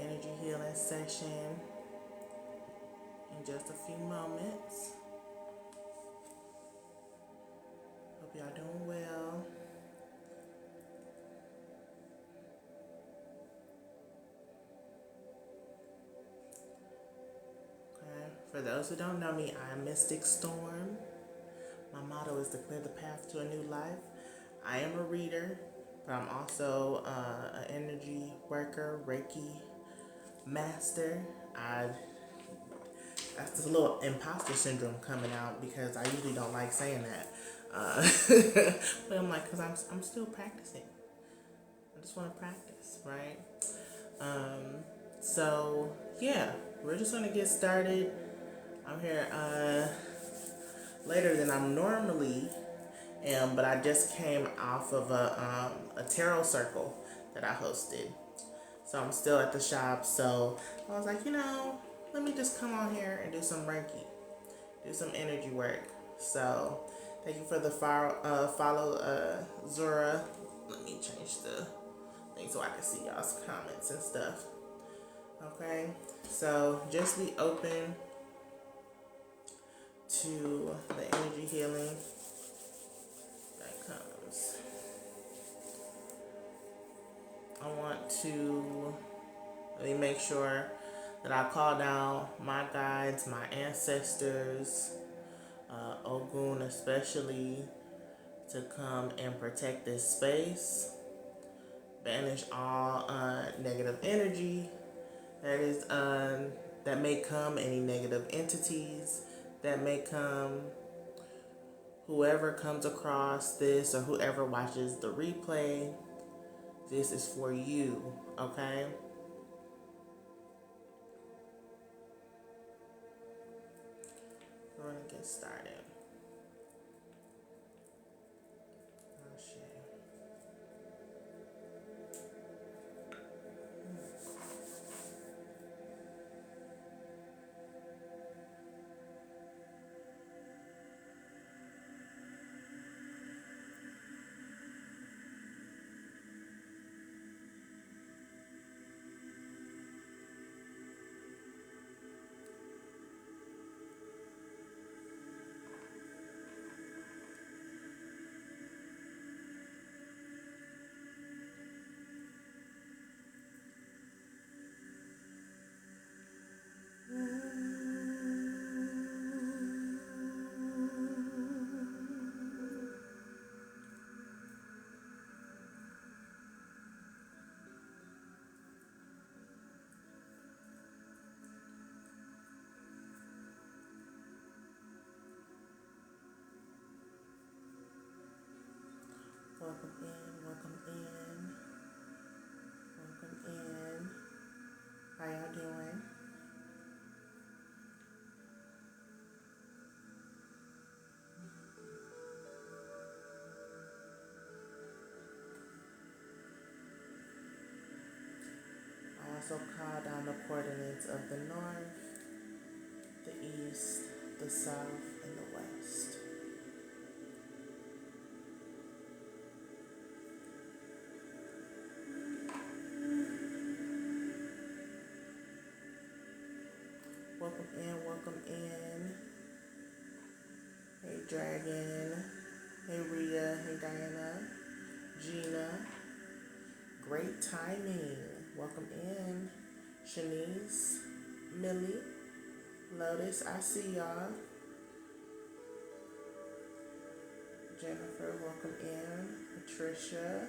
energy healing session in just a few moments. Hope y'all doing well. Okay. For those who don't know me, I'm Mystic Storm. My motto is to clear the path to a new life. I am a reader, but I'm also an energy worker, Reiki master. That's a little imposter syndrome coming out because I usually don't like saying that. But I'm like, because I'm still practicing. I just want to practice, right? So, yeah, we're just going to get started. I'm here later than I'm normally am, but I just came off of a tarot circle that I hosted. So I'm still at the shop. So I was like, let me just come on here and do some Reiki, do some energy work. So thank you for the follow, Zora. Let me change the thing so I can see y'all's comments and stuff. Okay, so just be open to the energy healing that comes. I want to really make sure that I call down my guides, my ancestors, Ogun especially, to come and protect this space, banish all negative energy that may come, any negative entities that may come. Whoever comes across this or whoever watches the replay, this is for you, okay? We're gonna get started. Oh shit. Welcome in, welcome in, welcome in. How y'all doing? I also call down the coordinates of the north, the east, the south, and the west. Welcome in, welcome in. Hey Dragon, hey Rhea, hey Diana, Gina. Great timing. Welcome in. Shanice, Millie, Lotus, I see y'all. Jennifer, welcome in. Patricia.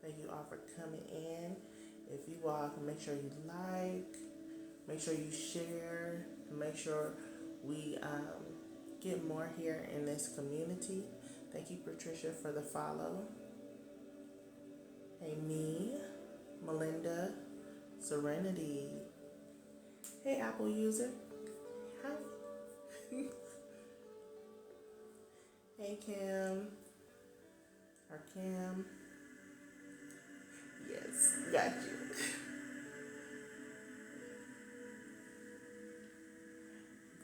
Thank you all for coming in. If you all can make sure you like, make sure you share, make sure we get more here in this community. Thank you, Patricia, for the follow. Hey, me, Melinda, Serenity. Hey, Apple user. Hi. Hey, Kim. Or Kim. Yes, got you.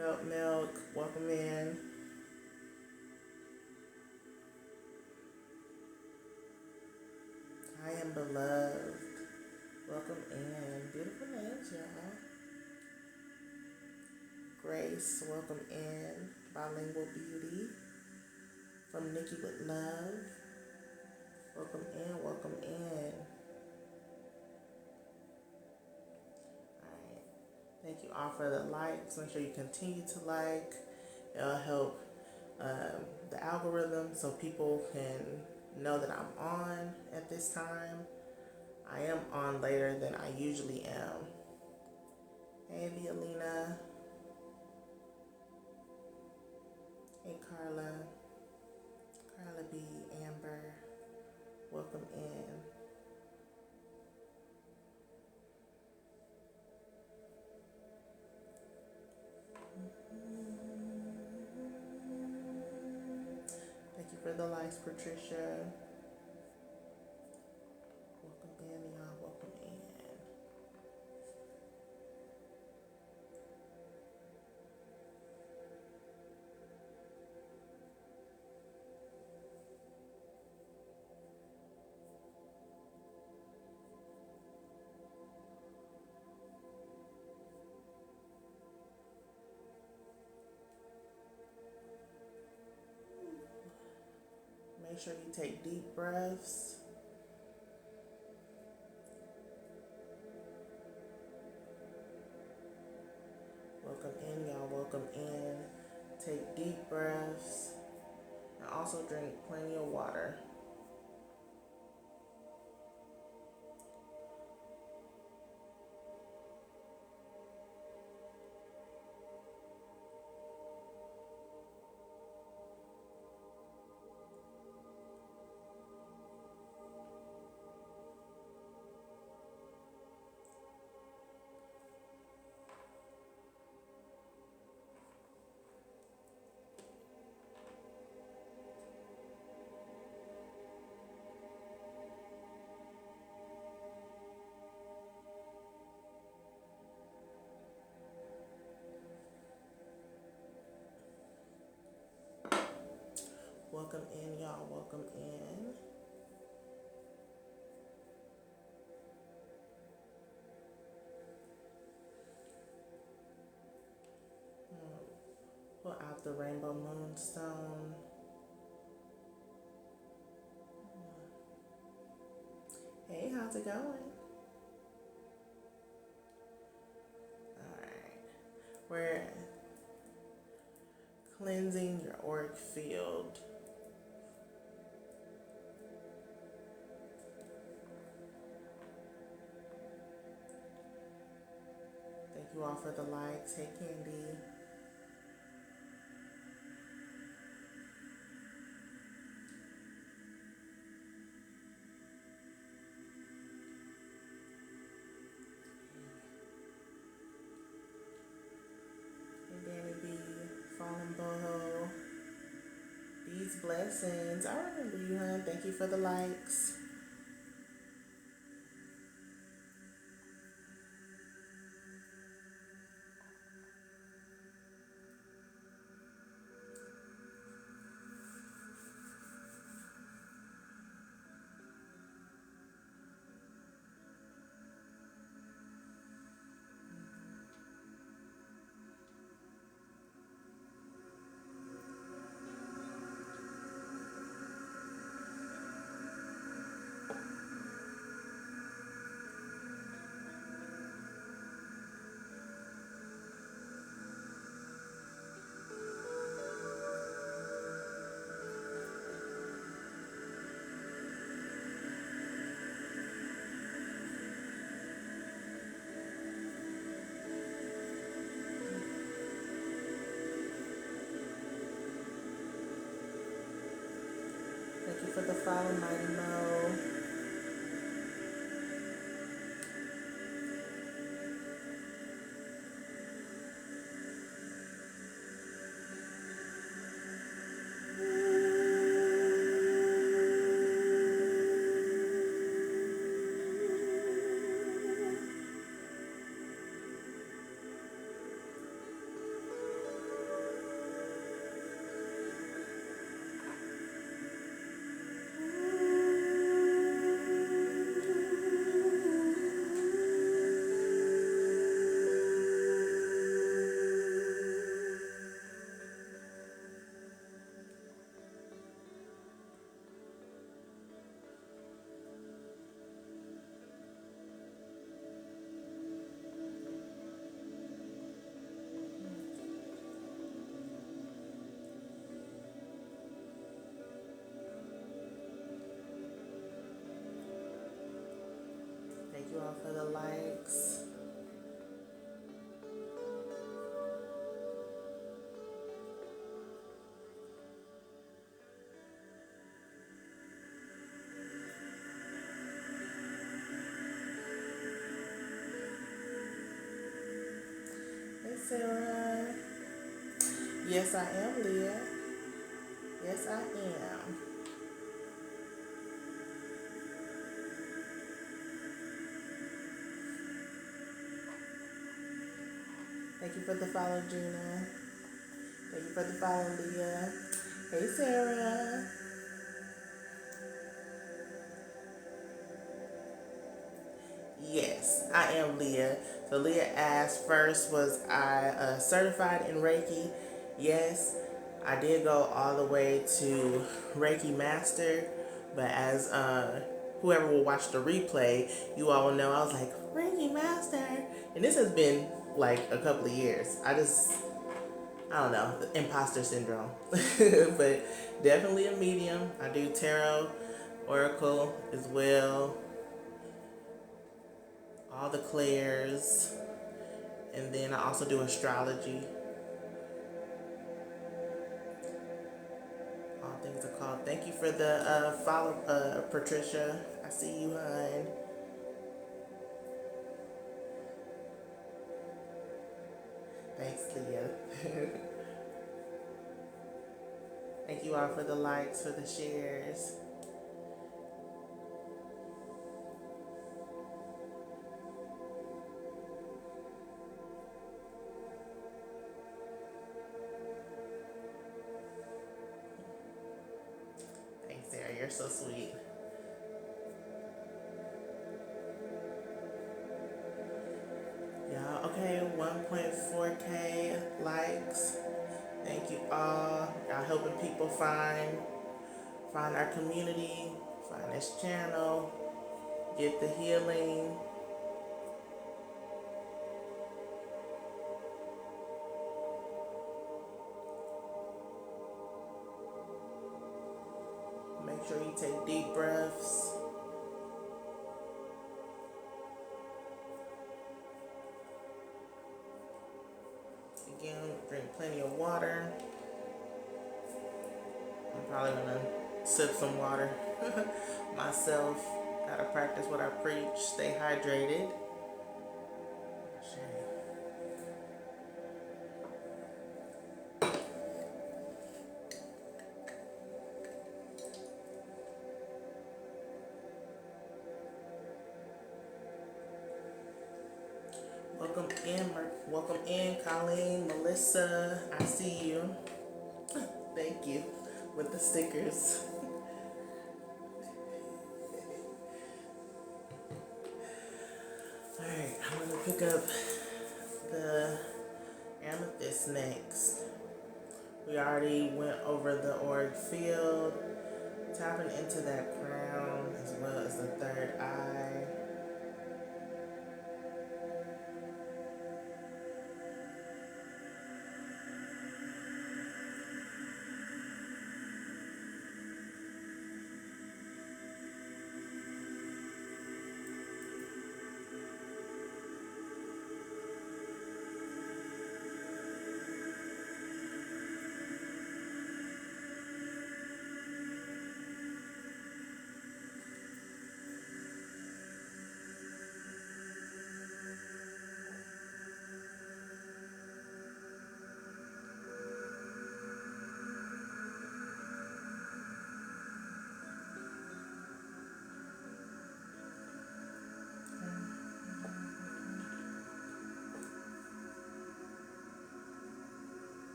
Goat Milk, welcome in. I am beloved. Welcome in. Beautiful names, y'all. Grace, welcome in. Bilingual Beauty. From Nikki with Love. Welcome in, welcome in. Alright. Thank you all for the likes. Make sure you continue to like. It'll help the algorithm so people can know that I'm on at this time. I am on later than I usually am. Hey, Violina. Hey, Carla. Carla B. Amber. Welcome in. Thank you for the likes, Patricia. Welcome in, y'all. Welcome in. Make sure you take deep breaths. Welcome in, y'all. Welcome in. Take deep breaths. And also drink plenty of water. Welcome in, y'all. Welcome in. Pull out the rainbow moonstone. Hey, how's it going? Alright. We're cleansing your auric field. Thank you all for the likes. Hey, Candy. Hey, Danny B. Fallen Boho. These blessings. I remember you, hon. Thank you for the likes. Thank you for the follow, Mighty Mo. for the likes. Hey, Sarah. Yes, I am, Leah. Yes, I am. Thank you for the follow, Gina. Thank you for the follow, Leah. Hey, Sarah. Yes, I am Leah. So Leah asked first, was I certified in Reiki? Yes, I did go all the way to Reiki Master, but as whoever will watch the replay, you all will know I was like, Reiki Master. And this has been like a couple of years. I don't know, imposter syndrome. But definitely a medium. I do tarot, oracle as well, all the clairs, and then I also do astrology. All things are called. Thank you for the follow, Patricia. I see you, hon. Thanks, Leah. Thank you all for the likes, for the shares. Thanks, Sarah. You're so sweet. Y'all, okay, 1.4K likes. Thank you all. Y'all helping people find our community, find this channel, get the healing. Make sure you take deep breaths. Again, drink plenty of water. I'm probably gonna sip some water myself. Gotta practice what I preach. Stay hydrated. Welcome in, Colleen, Melissa. I see you. Thank you with the stickers. All right, I'm gonna pick up the amethyst next. We already went over the auric field, tapping into that crown as well as the third eye.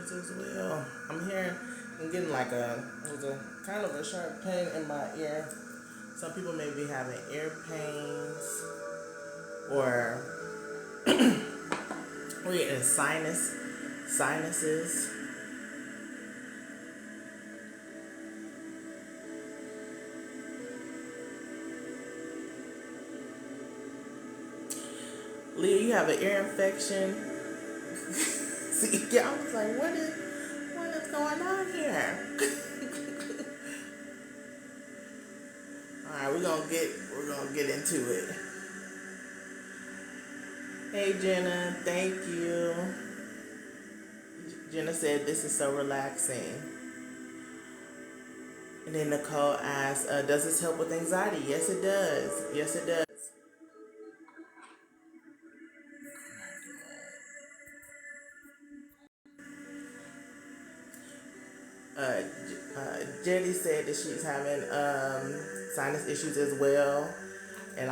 As well. I'm getting like there's a kind of a sharp pain in my ear. Some people may be having ear pains or we're getting sinuses. Leah, you have an ear infection. See, yeah, I was like, what is going on here? Alright, we're gonna get into it. Hey Jenna, thank you. Jenna said this is so relaxing. And then Nicole asked, does this help with anxiety? Yes, it does. Yes, it does. Jenny said that she's having sinus issues as well. And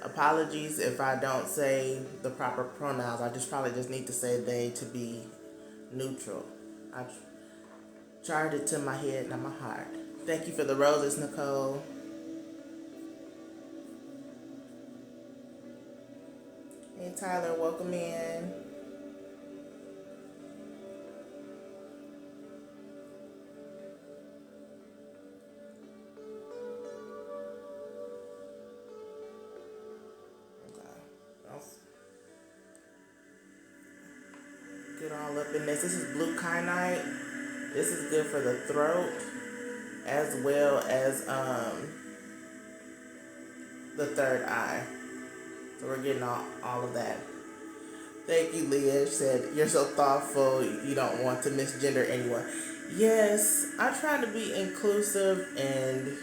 apologies if I don't say the proper pronouns. I probably just need to say they to be neutral. I charged it to my head, not my heart. Thank you for the roses, Nicole. Hey Tyler, welcome in. Okay. I'll get all up in this. This is blue kyanite. This is good for the throat as well as the third eye. So we're getting all of that. Thank you, Leah. She said, you're so thoughtful. You don't want to misgender anyone. Yes, I try to be inclusive and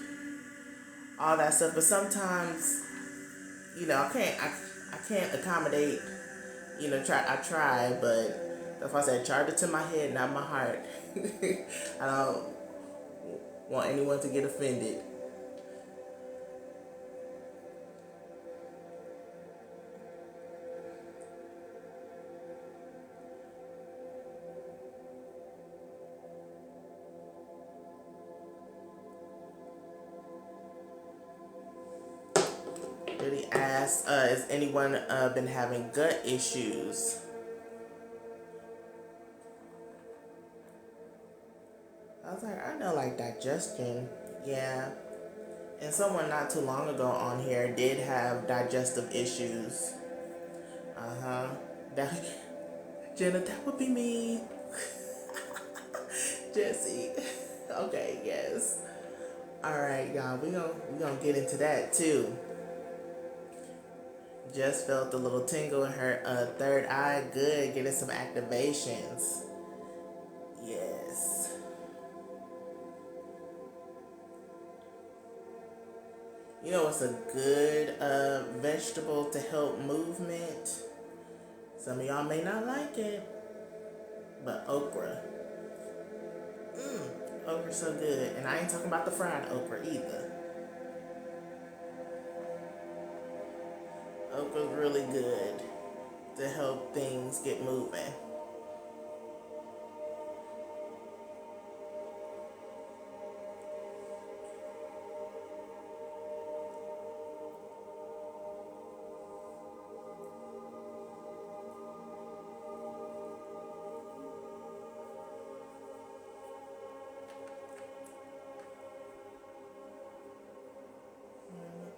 all that stuff, but sometimes, I can't accommodate, I try, but that's why I said, charge it to my head, not my heart. I don't want anyone to get offended. Really asked, has anyone been having gut issues? I was like, I know, like digestion. Yeah. And someone not too long ago on here did have digestive issues. Uh-huh. That, Jenna, that would be me. Jesse. Okay, yes. Alright, y'all, we gonna get into that too. Just felt a little tingle in her third eye. Good, getting some activations. Yes. You know what's a good vegetable to help movement? Some of y'all may not like it, but okra. Okra's so good. And I ain't talking about the fried okra either. Okra's really good to help things get moving.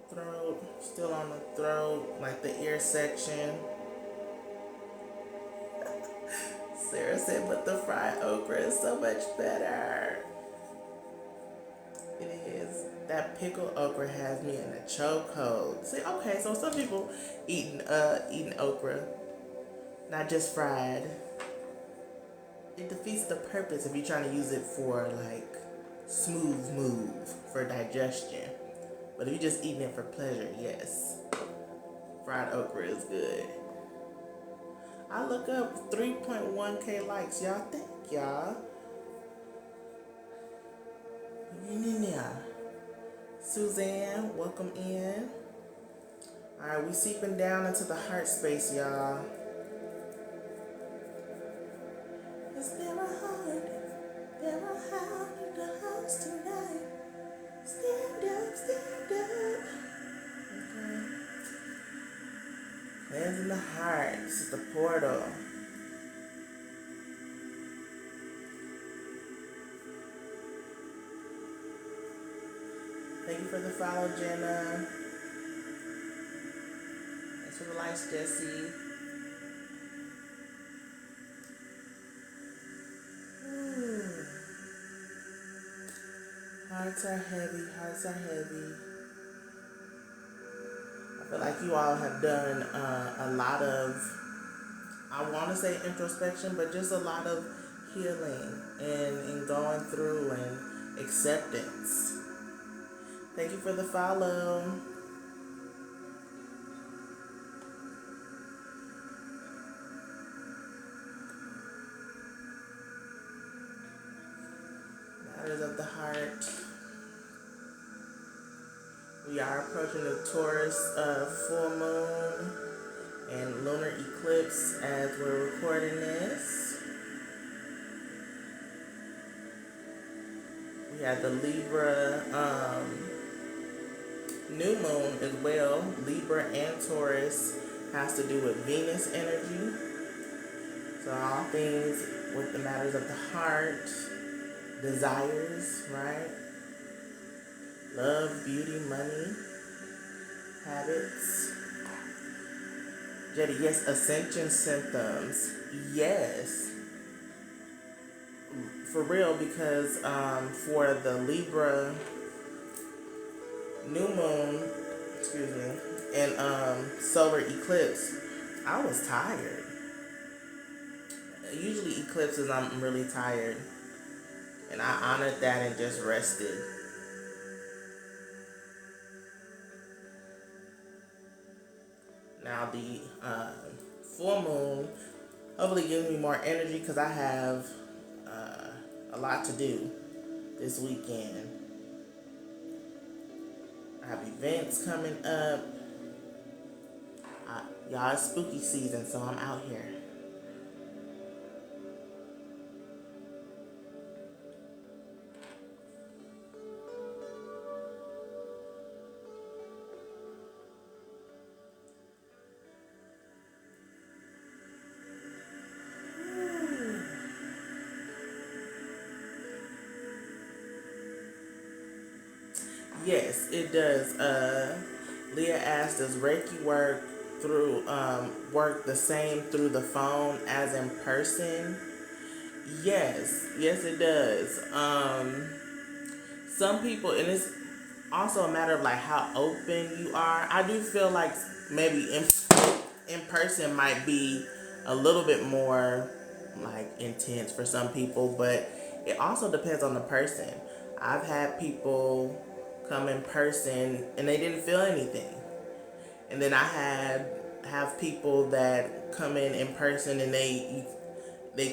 Throat, still on the throat, like the ear section. Sarah said, but the fried okra is so much better. It is. That pickled okra has me in a chokehold. See, okay, so some people eating okra, not just fried. It defeats the purpose if you're trying to use it for like smooth move for digestion. But if you're just eating it for pleasure, yes, fried okra is good. I look up 3.1K likes, y'all. Thank y'all. Yeah. Suzanne, welcome in. Alright, we seeping down into the heart space, y'all. Is there a heart? There a heart in the house tonight. Stand up, stand up. Okay. Hands in the heart. This is the portal. Thank you for the follow, Jenna. Thanks for the likes, Jesse. Hearts are heavy, hearts are heavy. feel like you all have done a lot of, I want to say introspection, but just a lot of healing and going through and acceptance. Thank you for the follow. Matters of the heart. We are approaching the Taurus full moon and lunar eclipse as we're recording this. We have the Libra new moon as well. Libra and Taurus has to do with Venus energy. So all things with the matters of the heart, desires, right? Love, beauty, money, habits. Jetty, yes, ascension symptoms. Yes. For real, because for the Libra new moon, excuse me, and solar eclipse, I was tired. Usually eclipses, I'm really tired. And I honored that and just rested. Now the full moon hopefully gives me more energy because I have a lot to do this weekend. I have events coming up. Y'all, it's spooky season, so I'm out here. Yes, it does. Leah asked, does Reiki work the same through the phone as in person? Yes, yes, it does. Some people, and it's also a matter of like how open you are. I do feel like maybe in person might be a little bit more like intense for some people, but it also depends on the person. I've had people come in person and they didn't feel anything, and then I have people that come in person and they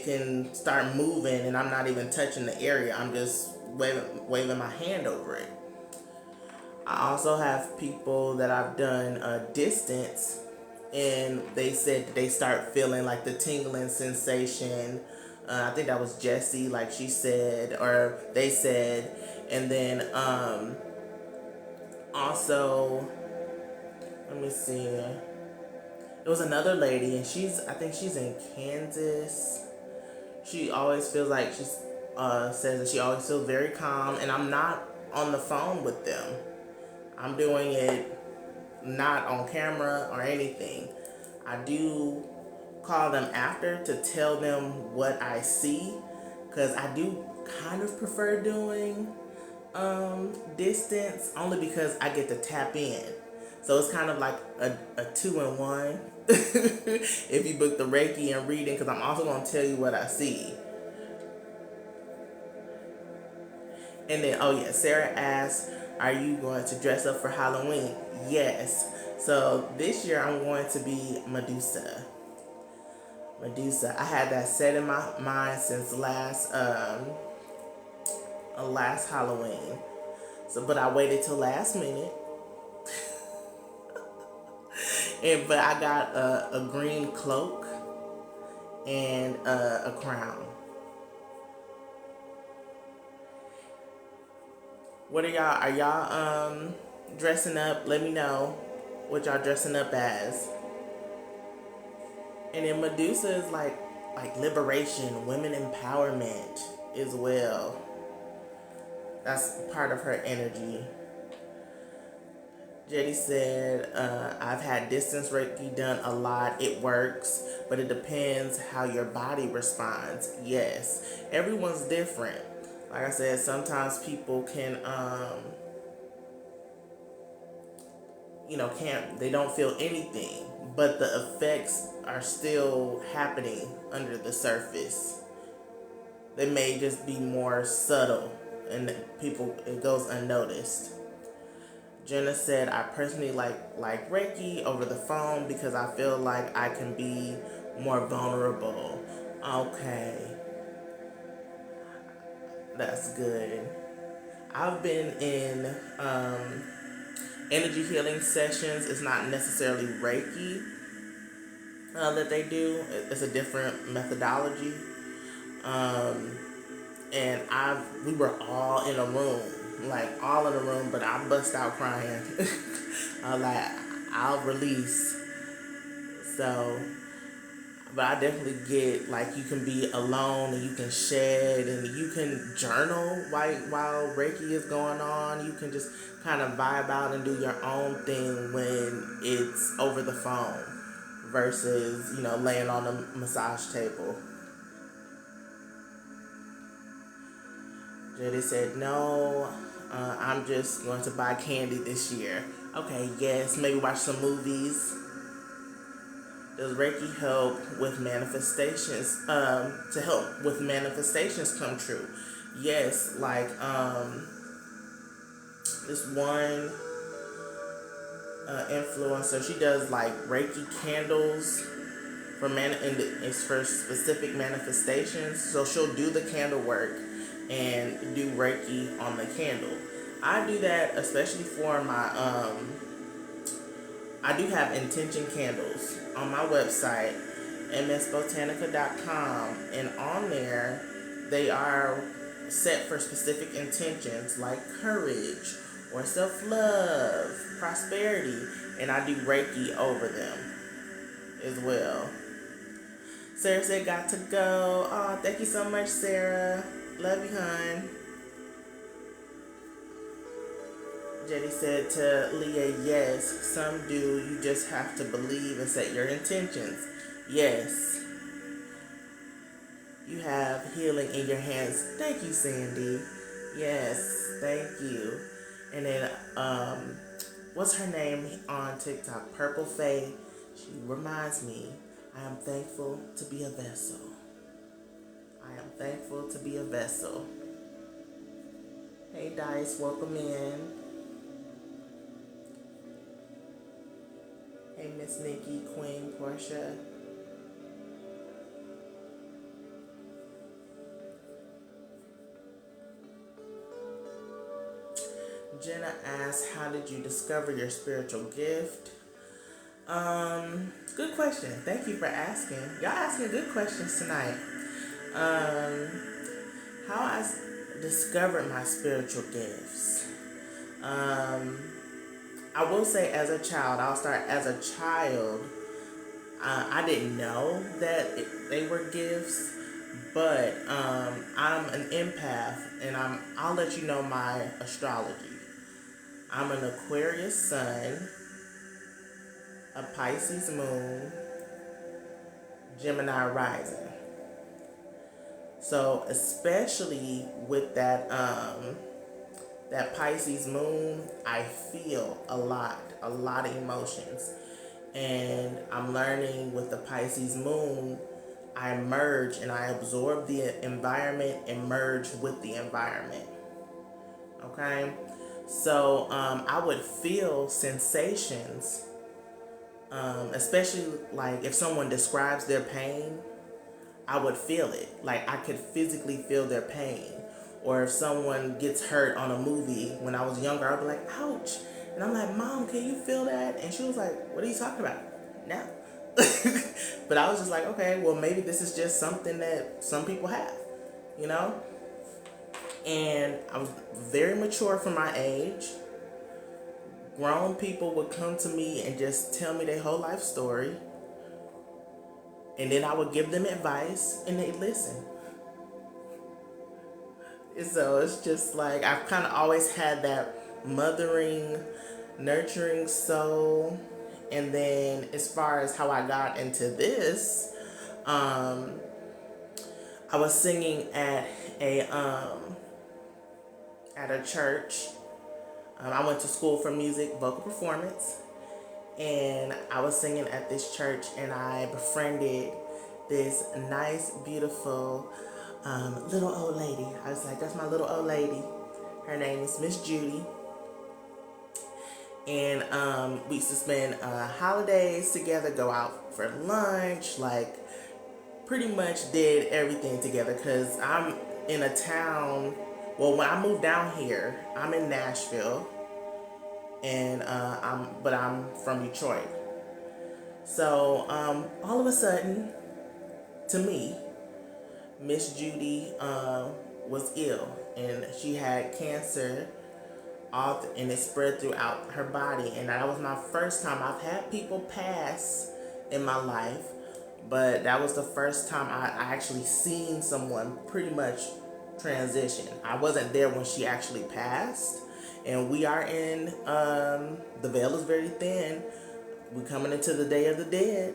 can start moving and I'm not even touching the area. I'm just waving my hand over it. I also have people that I've done a distance and they said that they start feeling like the tingling sensation. I think that was Jessie, like she said, or they said. And then also, let me see. There was another lady, and I think she's in Kansas. She always feels like says that she always feels very calm, and I'm not on the phone with them. I'm doing it not on camera or anything. I do call them after to tell them what I see, because I do kind of prefer doing distance only because I get to tap in. So it's kind of like a 2-in-1 if you book the Reiki and reading, because I'm also going to tell you what I see. And then, oh yeah, Sarah asked, are you going to dress up for Halloween? Yes. So this year I'm going to be Medusa. I had that set in my mind since last Halloween. So, but I waited till last minute. But I got a green cloak and a crown. What are y'all? Are y'all dressing up? Let me know what y'all dressing up as. And then Medusa is like liberation, women empowerment as well. That's part of her energy. Jetty said, I've had distance Reiki done a lot. It works, but it depends how your body responds. Yes, everyone's different. Like I said, sometimes people can they don't feel anything, but the effects are still happening under the surface. They may just be more subtle and it goes unnoticed. Jenna said, I personally like Reiki over the phone because I feel like I can be more vulnerable. Okay, that's good. I've been in energy healing sessions. It's not necessarily Reiki that they do. It's a different methodology. Um, and we were all in a room, like all in a room, but I bust out crying. I was like, I'll release. So, but I definitely get like you can be alone and you can shed and you can journal while Reiki is going on. You can just kind of vibe out and do your own thing when it's over the phone versus laying on a massage table. Jetty said, no, I'm just going to buy candy this year. Okay, yes, maybe watch some movies. Does Reiki help with manifestations? To help with manifestations come true? Yes, like this one influencer, she does like Reiki candles and it's for specific manifestations. So she'll do the candle work and do Reiki on the candle. I do that especially for my I do have intention candles on my website, msbotanica.com, and on there they are set for specific intentions like courage or self-love, prosperity, and I do Reiki over them as well. Sarah said, got to go. Oh, thank you so much, Sarah. Love you, hon. Jetty said to Leah, yes, some do. You just have to believe and set your intentions. Yes. You have healing in your hands. Thank you, Sandy. Yes, thank you. And then, what's her name on TikTok? Purple Faye. She reminds me, I am thankful to be a vessel. I am thankful to be a vessel. Hey, Dice, welcome in. Hey, Miss Nikki, Queen, Portia. Jenna asked, how did you discover your spiritual gift? Good question. Thank you for asking. Y'all asking good questions tonight. How I discovered my spiritual gifts. I will say as a child, I'll start as a child. I didn't know that they were gifts, but I'm an empath, and I'll let you know my astrology. I'm an Aquarius sun, a Pisces moon, Gemini rising. So especially with that Pisces moon, I feel a lot of emotions. And I'm learning with the Pisces moon, I merge and I absorb the environment and merge with the environment. Okay? So I would feel sensations, especially like if someone describes their pain, I would feel it. Like I could physically feel their pain. Or if someone gets hurt on a movie, when I was younger, I'd be like, ouch. And I'm like, Mom, can you feel that? And she was like, what are you talking about? No. But I was just like, okay, well, maybe this is just something that some people have, you know? And I was very mature for my age. Grown people would come to me and just tell me their whole life story. And then I would give them advice and they'd listen. So it's just like I've kind of always had that mothering, nurturing soul. And then as far as how I got into this, I was singing at a church. I went to school for music, vocal performance, And I was singing at this church, and I befriended this nice, beautiful little old lady. I was like, that's my little old lady. Her name is Miss Judy. And we used to spend holidays together, go out for lunch, like pretty much did everything together. Because I'm in a town, well, when I moved down here, I'm in Nashville, and I'm from Detroit. So all of a sudden, to me, Miss Judy was ill, and she had cancer, and it spread throughout her body. And that was my first time. I've had people pass in my life, but that was the first time I actually seen someone pretty much transition. I wasn't there when she actually passed, and we are in the veil is very thin. We coming into the Day of the Dead.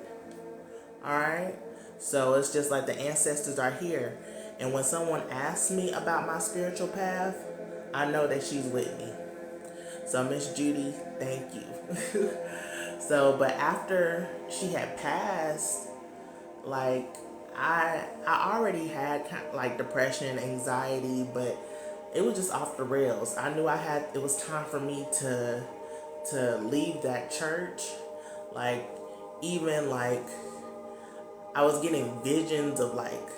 All right. So it's just like the ancestors are here. And when someone asks me about my spiritual path, I know that she's with me. So Miss Judy, thank you. So, but after she had passed, like I already had kind of like depression, anxiety, but it was just off the rails. I knew it was time for me to leave that church. Like, even like I was getting visions of like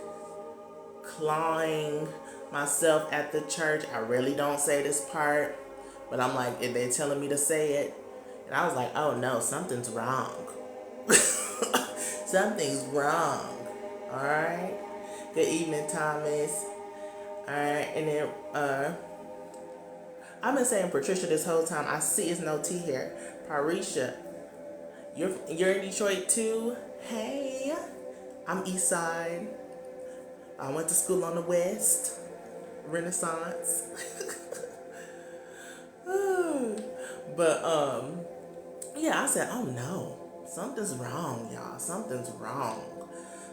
clawing myself at the church. I really don't say this part, but I'm like, if they're telling me to say it, and I was like, oh no, something's wrong. Something's wrong. All right. Good evening, Thomas. All right, and then I've been saying Patricia this whole time. I see it's no T here. Parisha, you're in Detroit too. Hey, I'm East Side. I went to school on the West, Renaissance. But yeah, I said, oh no, something's wrong, y'all. Something's wrong.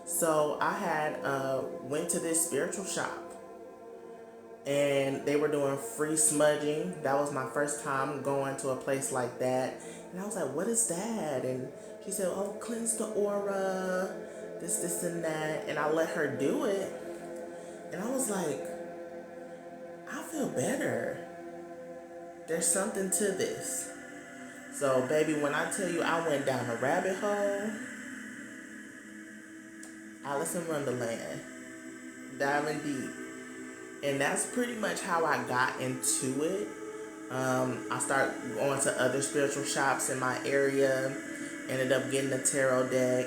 So I had went to this spiritual shop, and they were doing free smudging. That was my first time going to a place like that. And I was like, what is that? And she said, oh, cleanse the aura, this, and that. And I let her do it. And I was like, I feel better. There's something to this. So, baby, when I tell you I went down a rabbit hole, Alice in Wonderland, diving deep. And that's pretty much how I got into it. I started going to other spiritual shops in my area, ended up getting a tarot deck,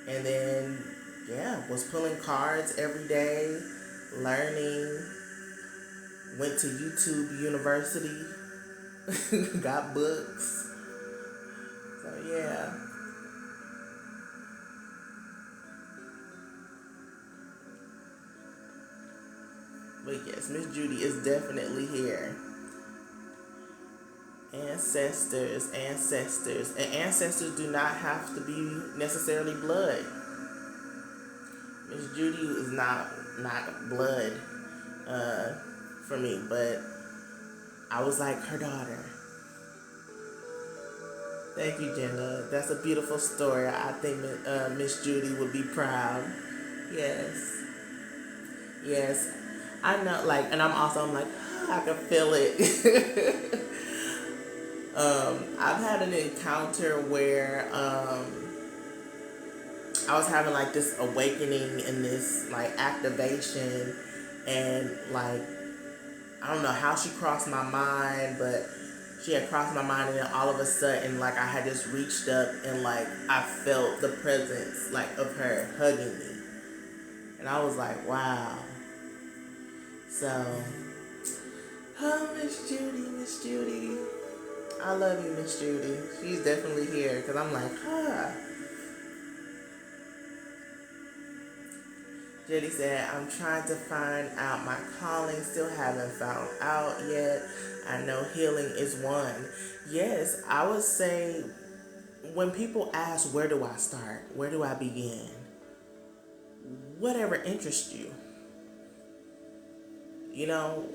and then, yeah, was pulling cards every day, learning, went to YouTube University, got books. So, yeah. But yes, Miss Judy is definitely here. Ancestors. And ancestors do not have to be necessarily blood. Miss Judy is not blood for me, but I was like her daughter. Thank you, Jenna. That's a beautiful story. I think Miss Judy would be proud. Yes. Yes. I know, like, and I'm like, I can feel it. I've had an encounter where I was having like this awakening and this like activation, and like I don't know how she crossed my mind, but she had crossed my mind, and then all of a sudden, like I had just reached up and like I felt the presence like of her hugging me, and I was like, wow. So, oh, Miss Judy, I love you, Miss Judy. She's definitely here, because I'm like, Judy said, I'm trying to find out my calling, still haven't found out yet. I know healing is one. Yes, I would say, when people ask, where do I start? Where do I begin? Whatever interests you. You know,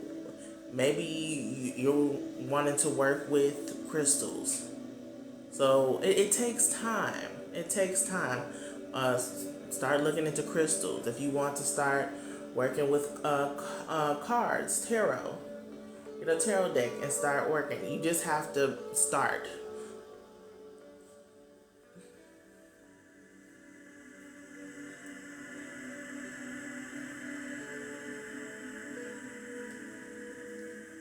maybe you're wanting to work with crystals. So it takes time. It takes time. Uh, Start looking into crystals. If you want to start working with cards, tarot, get a tarot deck and start working. You just have to start.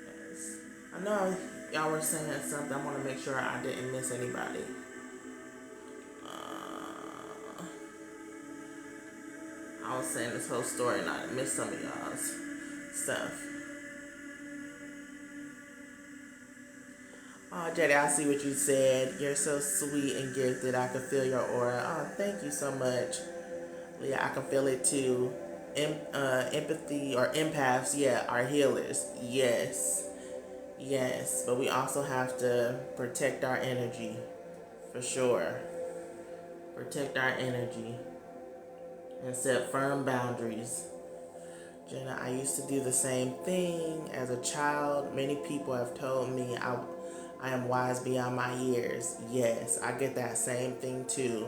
Yes. I know y'all were saying something. I want to make sure I didn't miss anybody. I was saying this whole story and I missed some of y'all's stuff. Oh, Jetty, I see what you said. You're so sweet and gifted. I can feel your aura. Oh, thank you so much. Leah, I can feel it too. Empathy or empaths, yeah, are healers. Yes. Yes. But we also have to protect our energy. For sure. Protect our energy. And set firm boundaries. Jenna, I used to do the same thing as a child. Many people have told me I am wise beyond my years. Yes, I get that same thing too.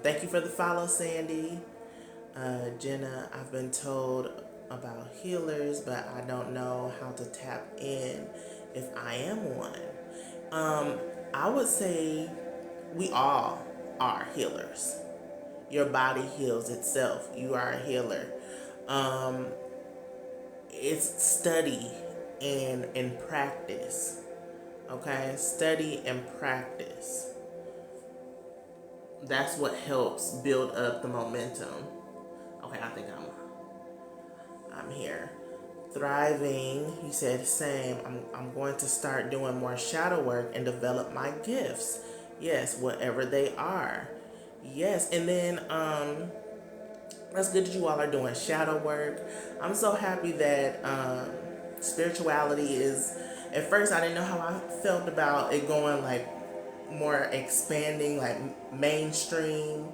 Thank you for the follow, Sandy. Jenna, I've been told about healers, but I don't know how to tap in if I am one. I would say we all are healers. Your body heals itself. You are a healer. Um, it's study and practice. Okay, study and practice. That's what helps build up the momentum. Okay, I think I'm here. Thriving, he said, same. I'm going to start doing more shadow work and develop my gifts. Yes, whatever they are. Yes, and then that's good that you all are doing shadow work. I'm so happy that spirituality is. At first, I didn't know how I felt about it going like more expanding, like mainstream.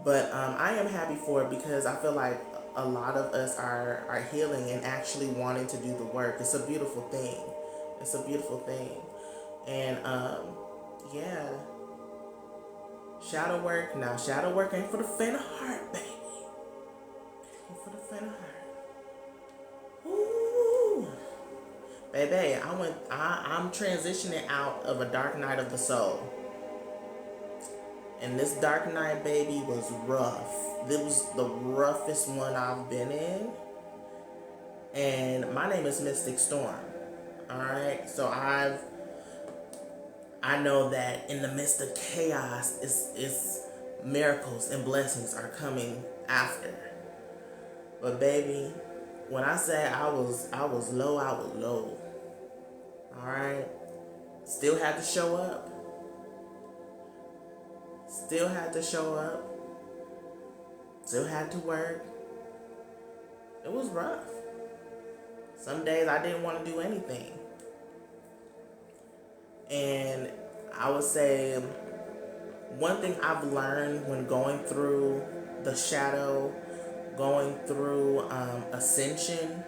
But I am happy for it because I feel like a lot of us are healing and actually wanting to do the work. It's a beautiful thing. It's a beautiful thing. And yeah, shadow work. Now, shadow work ain't for the faint of heart, baby. Ain't for the faint of heart. Ooh. Baby, I'm transitioning out of a dark night of the soul. And this dark night, baby, was rough. This was the roughest one I've been in. And my name is Mystic Storm. Alright? So I know that in the midst of chaos is miracles and blessings are coming after. But baby, when I say I was low, I was low. Alright? Still had to show up. Still had to show up. Still had to work. It was rough. Some days I didn't want to do anything. And I would say one thing I've learned when going through the shadow, going through ascension,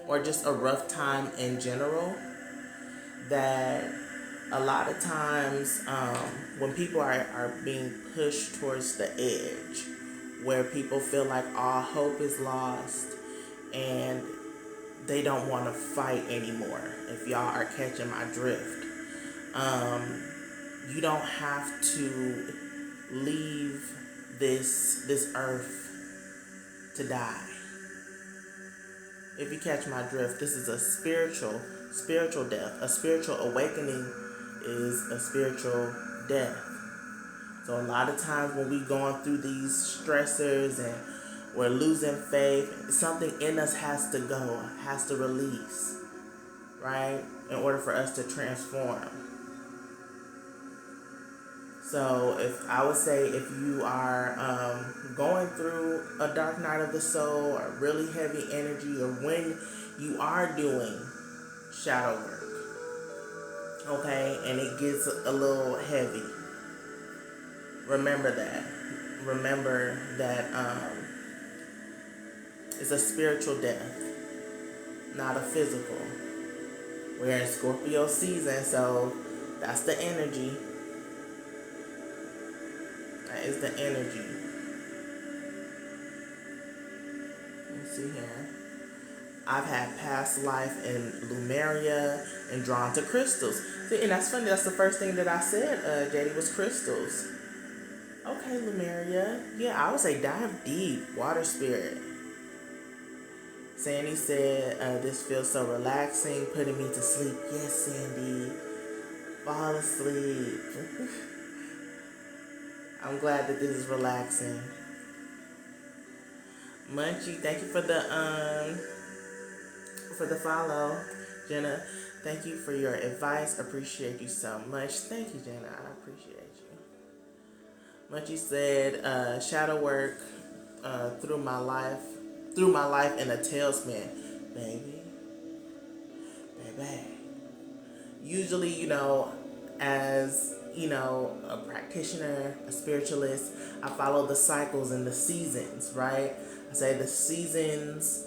or just a rough time in general, that a lot of times when people are being pushed towards the edge, where people feel like all hope is lost and they don't want to fight anymore, if y'all are catching my drift, you don't have to leave this earth to die. If you catch my drift, this is a spiritual death. A spiritual awakening is a spiritual death. So a lot of times when we're going through these stressors and we're losing faith, something in us has to go, has to release, right? In order for us to transform. So if I would say if you are going through a dark night of the soul or really heavy energy, or when you are doing shadow work, okay, and it gets a little heavy, remember that. Remember that it's a spiritual death, not a physical. We're in Scorpio season, so That's the energy. That is the energy. Let me see here. I've had past life in Lumeria and drawn to crystals. See, and that's funny. That's the first thing that I said, JD, was crystals. Okay, Lumeria. Yeah, I would say dive deep. Water spirit. Sandy said, this feels so relaxing, putting me to sleep. Yes, Sandy. Fall asleep. I'm glad that this is relaxing. Munchie, thank you for the follow. Jenna, thank you for your advice. Appreciate you so much. Thank you, Jenna. I appreciate you. Munchie said, shadow work through my life in a tailspin. Baby. Usually, as a practitioner, a spiritualist, I follow the cycles and the seasons, right? I say the seasons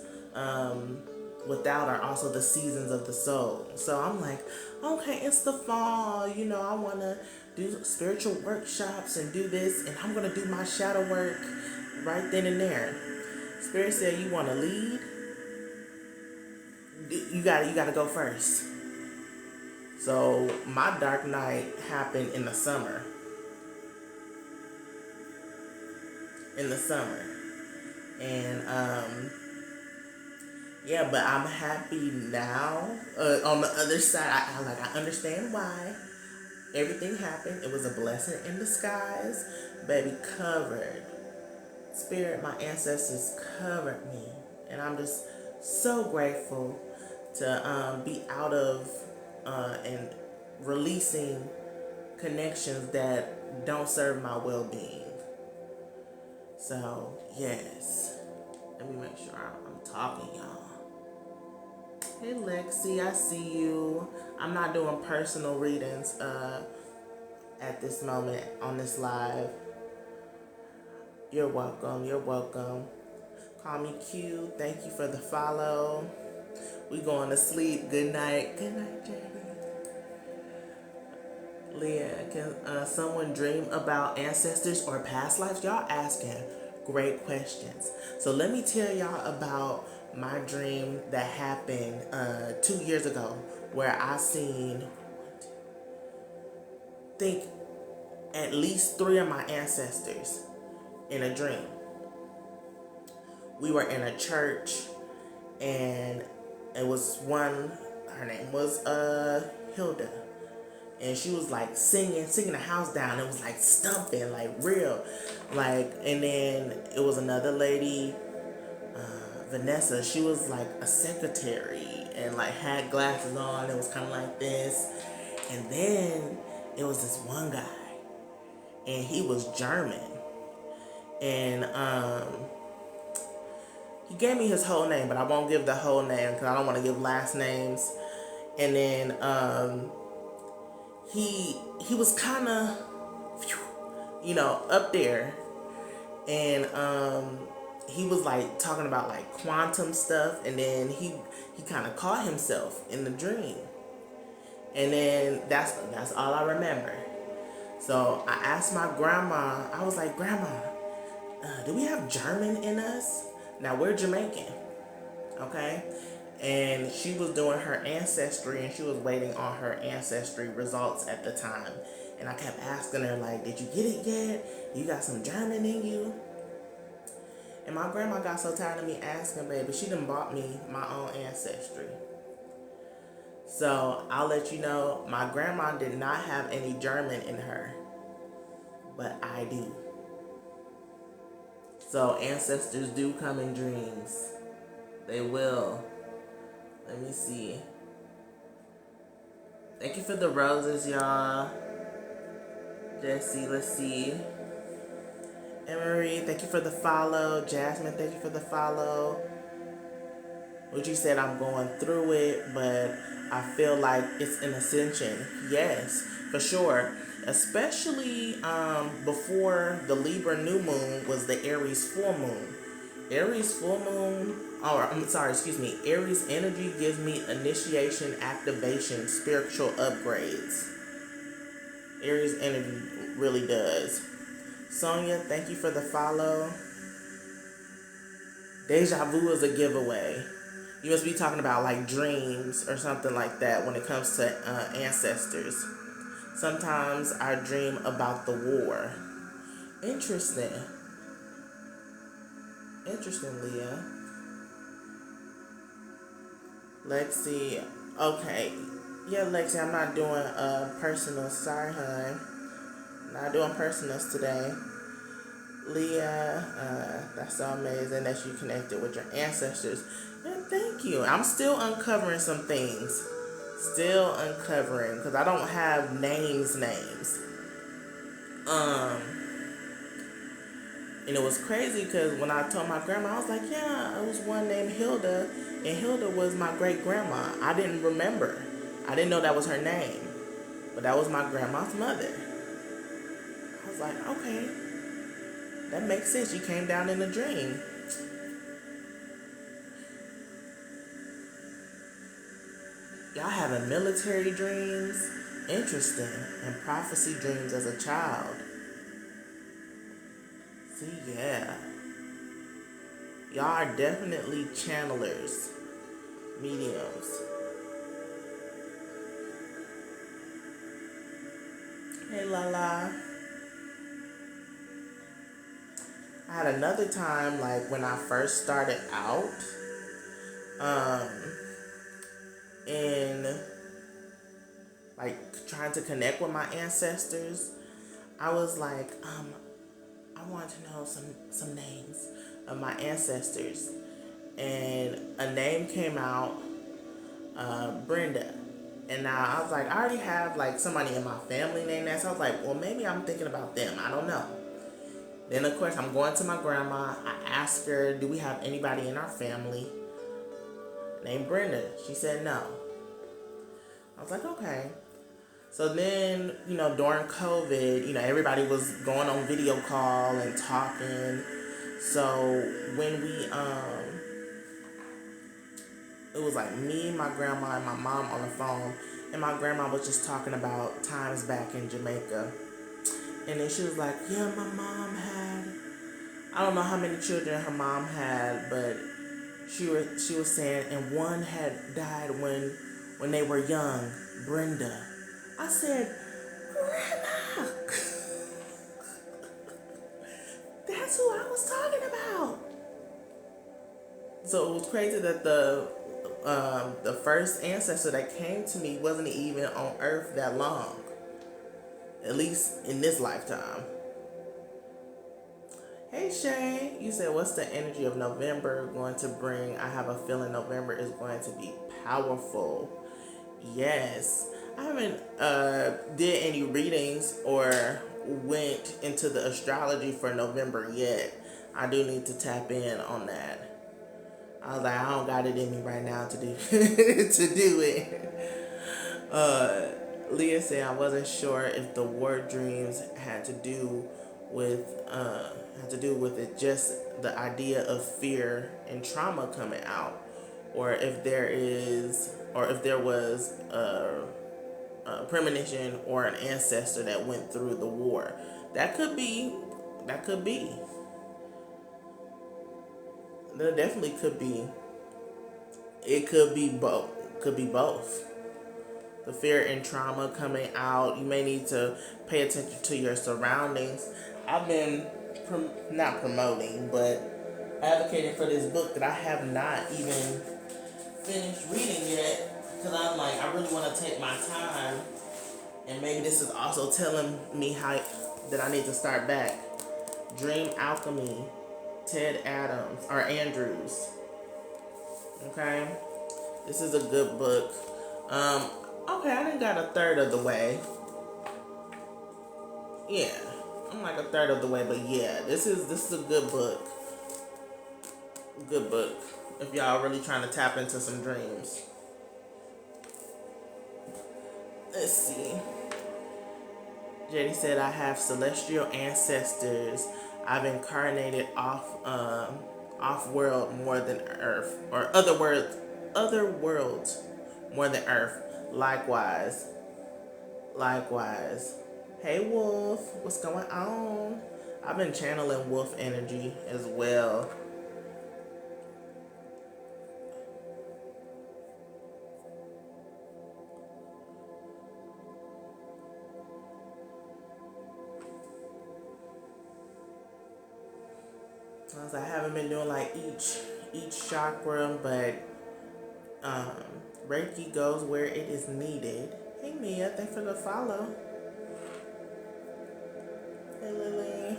without are also the seasons of the soul. So I'm like, okay, it's the fall, I want to do spiritual workshops and do this, and I'm going to do my shadow work right then and there. Spirit said, you want to lead? You gotta go first. So my dark night happened in the summer. And yeah, but I'm happy now. On the other side, I understand why everything happened. It was a blessing in disguise. Baby, covered. Spirit, my ancestors covered me. And I'm just so grateful to be out of and releasing connections that don't serve my well-being. So, yes. Let me make sure I'm talking, y'all. Hey, Lexi, I see you. I'm not doing personal readings at this moment on this live. You're welcome. Call me Q. Thank you for the follow. We going to sleep. Good night, JD. Leah, can someone dream about ancestors or past lives? Y'all asking great questions. So let me tell y'all about my dream that happened 2 years ago, where I seen, think, at least 3 of my ancestors in a dream. We were in a church, and it was one, her name was Hilda. And she was like singing the house down. It was like stumping, like real. Like, and then it was another lady, Vanessa. She was like a secretary and like had glasses on. It was kind of like this. And then it was this one guy, and he was German. And he gave me his whole name, but I won't give the whole name because I don't want to give last names. And then he was kind of, up there, and he was like talking about like quantum stuff, and then he kind of caught himself in the dream, and then that's all I remember. So I asked my grandma. I was like, Grandma, do we have German in us? Now we're Jamaican, okay? And she was doing her ancestry, and she was waiting on her ancestry results at the time. And I kept asking her, like, did you get it yet? You got some German in you? And my grandma got so tired of me asking, baby, she done bought me my own ancestry. So I'll let you know, my grandma did not have any German in her, but I do. So ancestors do come in dreams. They will. Let me see. Thank you for the roses, y'all. Jesse, let's see. Emery, thank you for the follow. Jasmine, thank you for the follow. What you said, I'm going through it, but I feel like it's an ascension. Yes, for sure. Especially before the Libra new moon was the Aries full moon. Aries energy gives me initiation, activation, spiritual upgrades. Aries energy really does. Sonia, thank you for the follow. Deja vu is a giveaway. You must be talking about like dreams or something like that when it comes to ancestors. Sometimes I dream about the war. Interesting. Interesting, Leah. Lexi. Okay. Yeah, Lexi, I'm not doing personals. Sorry, hon. Not doing personals today. Leah, that's so amazing that you connected with your ancestors. And thank you. I'm still uncovering some things. Still uncovering because I don't have names. Um, and it was crazy because when I told my grandma, I was like, yeah, it was one named Hilda, and Hilda was my great grandma. I didn't remember. I didn't know that was her name, but that was my grandma's mother. I was like, okay, that makes sense. She came down in a dream. Y'all having military dreams? Interesting. And prophecy dreams as a child. See, yeah. Y'all are definitely channelers, mediums. Hey, Lala. I had another time, like when I first started out, in like trying to connect with my ancestors. I was like, I want to know some names of my ancestors, and a name came out, Brenda. And now I was like, I already have like somebody in my family named that. So I was like, well, maybe I'm thinking about them. I don't know. Then of course I'm going to my grandma. I asked her, do we have anybody in our family named Brenda? She said no. I was like, okay. So then, during COVID, everybody was going on video call and talking. So when it was like me, my grandma, and my mom on the phone, and my grandma was just talking about times back in Jamaica. And then she was like, yeah, my mom had, I don't know how many children her mom had, but she was saying, and one had died when they were young, Brenda. I said, Grandma, that's who I was talking about. So it was crazy that the first ancestor that came to me wasn't even on Earth that long, at least in this lifetime. Hey Shay, you said what's the energy of November going to bring? I have a feeling November is going to be powerful. Yes, I haven't did any readings or went into the astrology for November yet. I do need to tap in on that. I was like, I don't got it in me right now to do to do it. Leah said I wasn't sure if the war dreams had to do with it just the idea of fear and trauma coming out, or if there was a premonition or an ancestor that went through the war. That could be. That could be. There definitely could be. It could be both. Could be both. The fear and trauma coming out. You may need to pay attention to your surroundings. I've been not promoting, but advocating for this book that I have not even finished reading yet, because I'm like, I really want to take my time, and maybe this is also telling me how that I need to start back. Dream Alchemy, Ted Adams or Andrews. Okay, this is a good book. Okay, I done got a third of the way. Yeah, I'm like a third of the way, but yeah, this is a good book. Good book. If y'all really trying to tap into some dreams. Let's see. JD said I have celestial ancestors. I've incarnated off world more than Earth, or other worlds more than Earth. Likewise. Hey Wolf, what's going on? I've been channeling Wolf energy as well. I haven't been doing like each chakra, but um, Reiki goes where it is needed. Hey Mia, thanks for the follow. Hey Lily,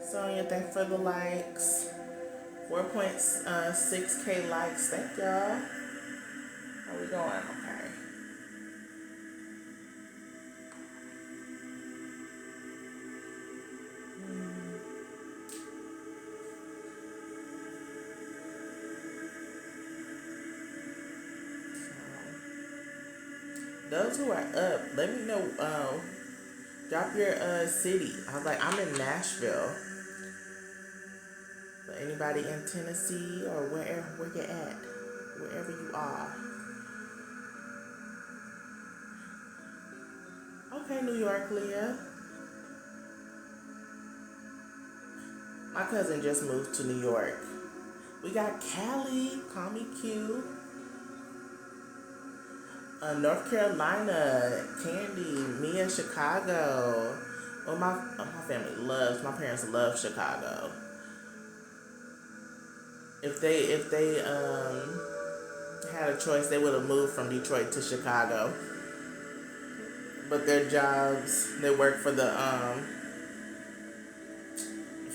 Sonia, thanks for the likes. 4.6K likes. Thank y'all. How we going? Okay. Those who are up, let me know. Drop your city. I was like, I'm in Nashville. But anybody in Tennessee or where you at, wherever you are. Okay, New York, Leah. My cousin just moved to New York. We got Cali, call me Q. North Carolina, Candy, Mia, Chicago. Oh, my family loves. My parents love Chicago. If they had a choice, they would have moved from Detroit to Chicago. But their jobs, they work for the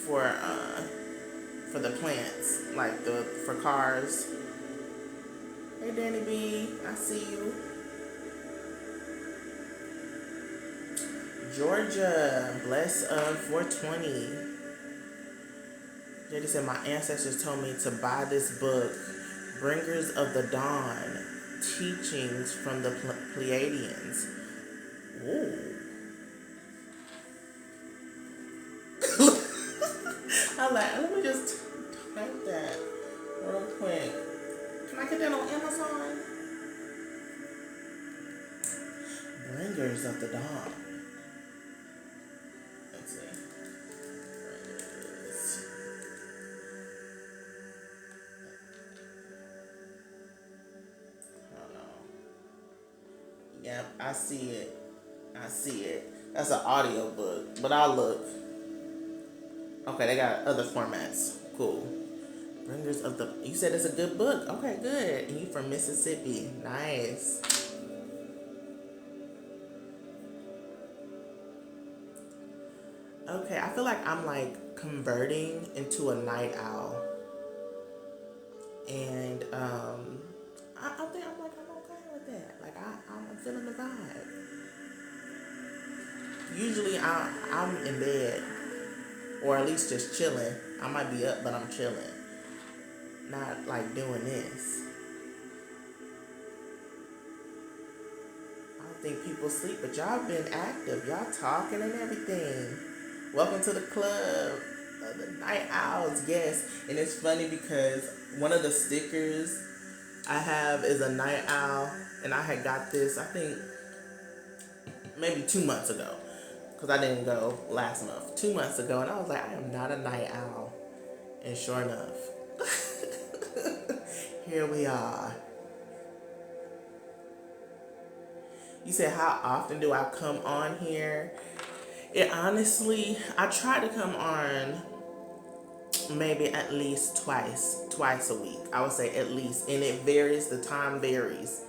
for uh for the plants, like the for cars. Hey Danny B, I see you. Georgia, bless 420. JD said my ancestors told me to buy this book, Bringers of the Dawn, Teachings from the Pleiadians. Ooh. I'm like, let me just type that real quick. Can I get that on Amazon? Bringers of the Dawn. Let's see. Bringers. Hold on. Yep, I see it. I see it. That's an audio book, but I'll look. Okay, they got other formats. Cool. Bringers of the. You said it's a good book. Okay, good. And you from Mississippi. Nice. Okay, I feel like I'm like converting into a night owl, and I think I'm okay with that. Like I'm feeling the vibe. Usually I'm in bed, or at least just chilling. I might be up, but I'm chilling, not like doing this. I don't think people sleep, but y'all been active. Y'all talking and everything. Welcome to the club. The night owls, yes. And it's funny because one of the stickers I have is a night owl, and I had got this, I think, maybe 2 months ago, because I didn't go last month. 2 months ago, and I was like, I am not a night owl. And sure enough, here we are. You said, how often do I come on here? It honestly, I try to come on maybe at least twice a week. I would say at least, and it varies. The time varies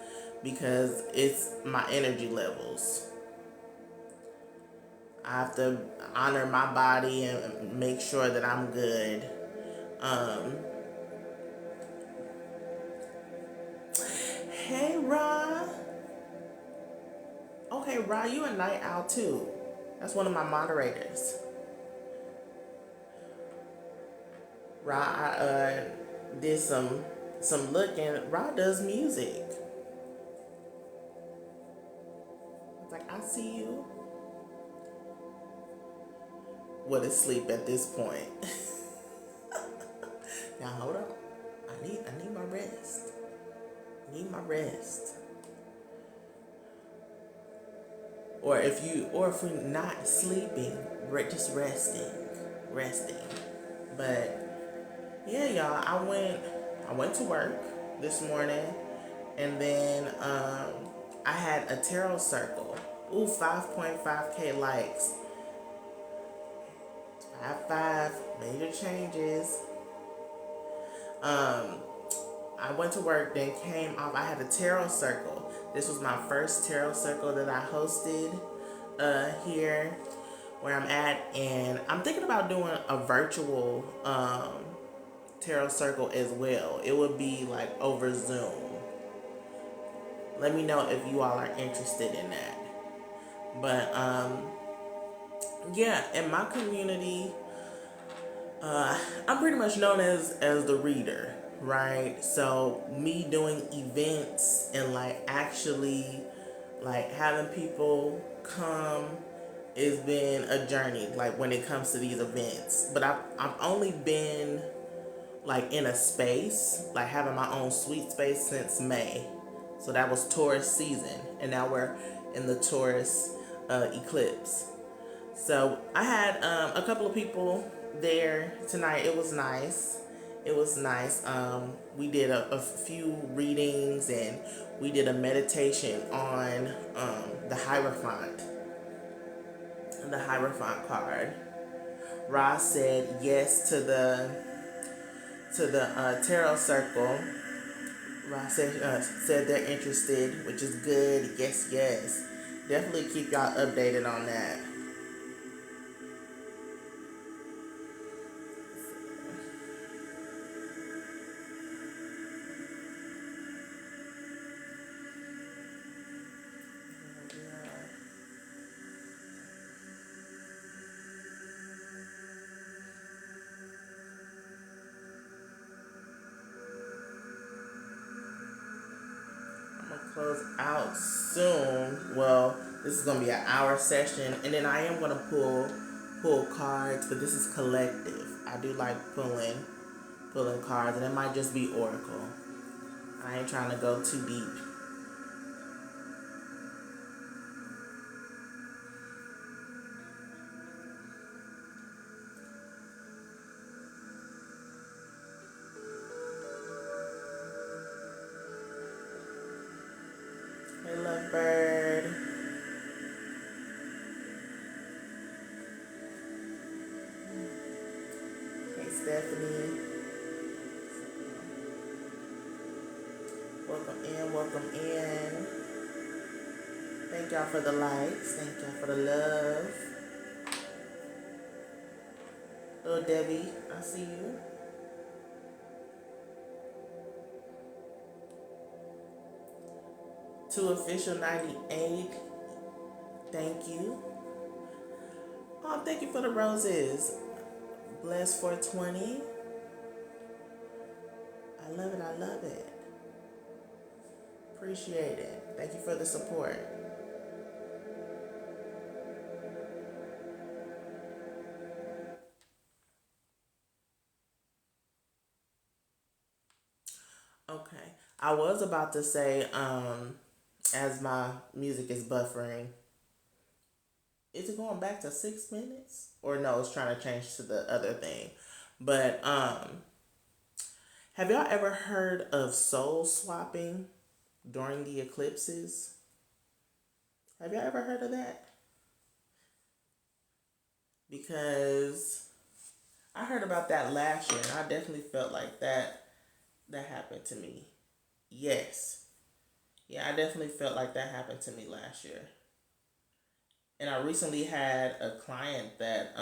because it's my energy levels. I have to honor my body and make sure that I'm good. Um, hey, Ra. Okay, Ra, you a night owl too. That's one of my moderators. Ra, I did some looking. Ra does music. It's like, I see you. What is sleep at this point? Now hold on. I need my rest. I need my rest. if we're not sleeping, we're just resting. But yeah, y'all, I went to work this morning, and then I had a tarot circle. Ooh, 5.5K likes. 5 major changes. I went to work, then came off. I had a tarot circle. This was my first tarot circle that I hosted here where I'm at, and I'm thinking about doing a virtual tarot circle as well. It would be like over Zoom. Let me know if you all are interested in that. But yeah, in my community, I'm pretty much known as the reader, right? So me doing events and like actually like having people come has been a journey, like when it comes to these events. But I've only been like in a space, like having my own sweet space since May. So that was Taurus season, and now we're in the Taurus eclipse. So I had a couple of people there tonight. It was nice. It was nice. We did a few readings, and we did a meditation on the Hierophant. The Hierophant card. Ross said yes to the tarot circle. Ross said they're interested, which is good. Yes, yes. Definitely keep y'all updated on that. Close out soon. Well, this is gonna be an hour session, and then I am gonna pull cards, but this is collective. I do like pulling cards, and it might just be oracle. I ain't trying to go too deep. Hey, Lovebird. Hey, Stephanie. Welcome in, welcome in. Thank y'all for the likes. Thank y'all for the love. Little Debbie, I see you. To official 98. Thank you. Oh, thank you for the roses. Bless 420. I love it. I love it. Appreciate it. Thank you for the support. Okay. I was about to say, as my music is buffering, is it going back to 6 minutes? Or no, it's trying to change to the other thing. But have y'all ever heard of soul swapping during the eclipses? Have y'all ever heard of that? Because I heard about that last year, and I definitely felt like that happened to me. Yes. Yeah, I definitely felt like that happened to me last year. And I recently had a client that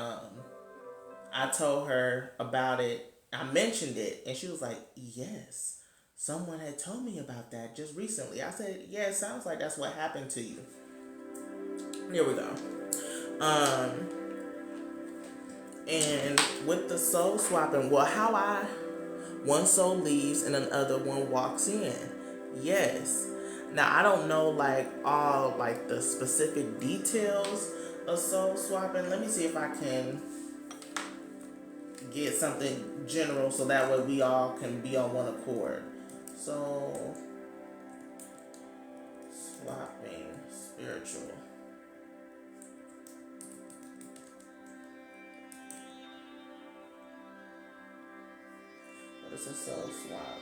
I told her about it. I mentioned it, and she was like, yes, someone had told me about that just recently. I said, yeah, it sounds like that's what happened to you. Here we go. And with the soul swapping, well, one soul leaves and another one walks in. Yes. Now I don't know like all like the specific details of soul swapping. Let me see if I can get something general so that way we all can be on one accord. So swapping spiritual. What is a soul swap?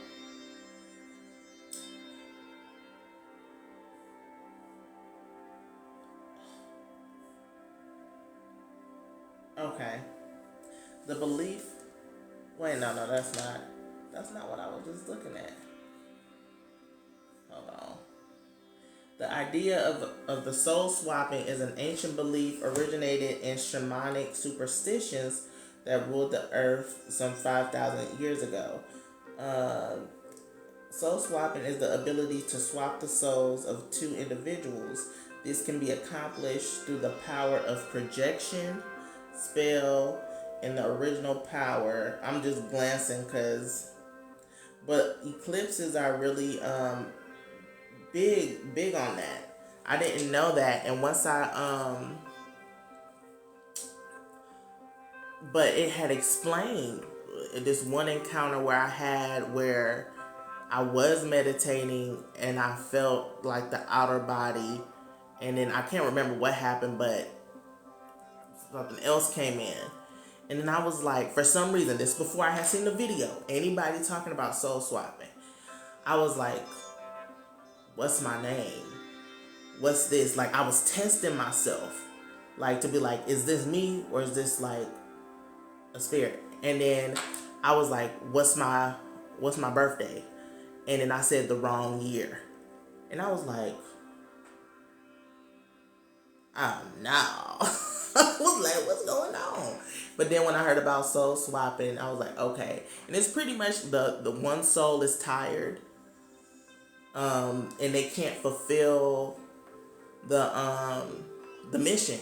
Okay. The belief. Wait, no, that's not. That's not what I was just looking at. Hold on. The idea of the soul swapping is an ancient belief originated in shamanic superstitions that ruled the earth some 5,000 years ago. Um, Soul swapping is the ability to swap the souls of two individuals. This can be accomplished through the power of projection, spell, and the original power. I'm just glancing but eclipses are really big on that. I didn't know that, and once but it had explained this one encounter where I had where I was meditating and I felt like the outer body, and then I can't remember what happened, but something else came in. And then I was like, for some reason, this before I had seen the video, anybody talking about soul swapping, I was like, what's my name? What's this? Like, I was testing myself, like, to be like, is this me or is this like a spirit? And then I was like, what's my birthday? And then I said the wrong year. And I was like, oh no. I was like, what's going on? But then when I heard about soul swapping, I was like, okay. And it's pretty much the one soul is tired. And they can't fulfill the mission.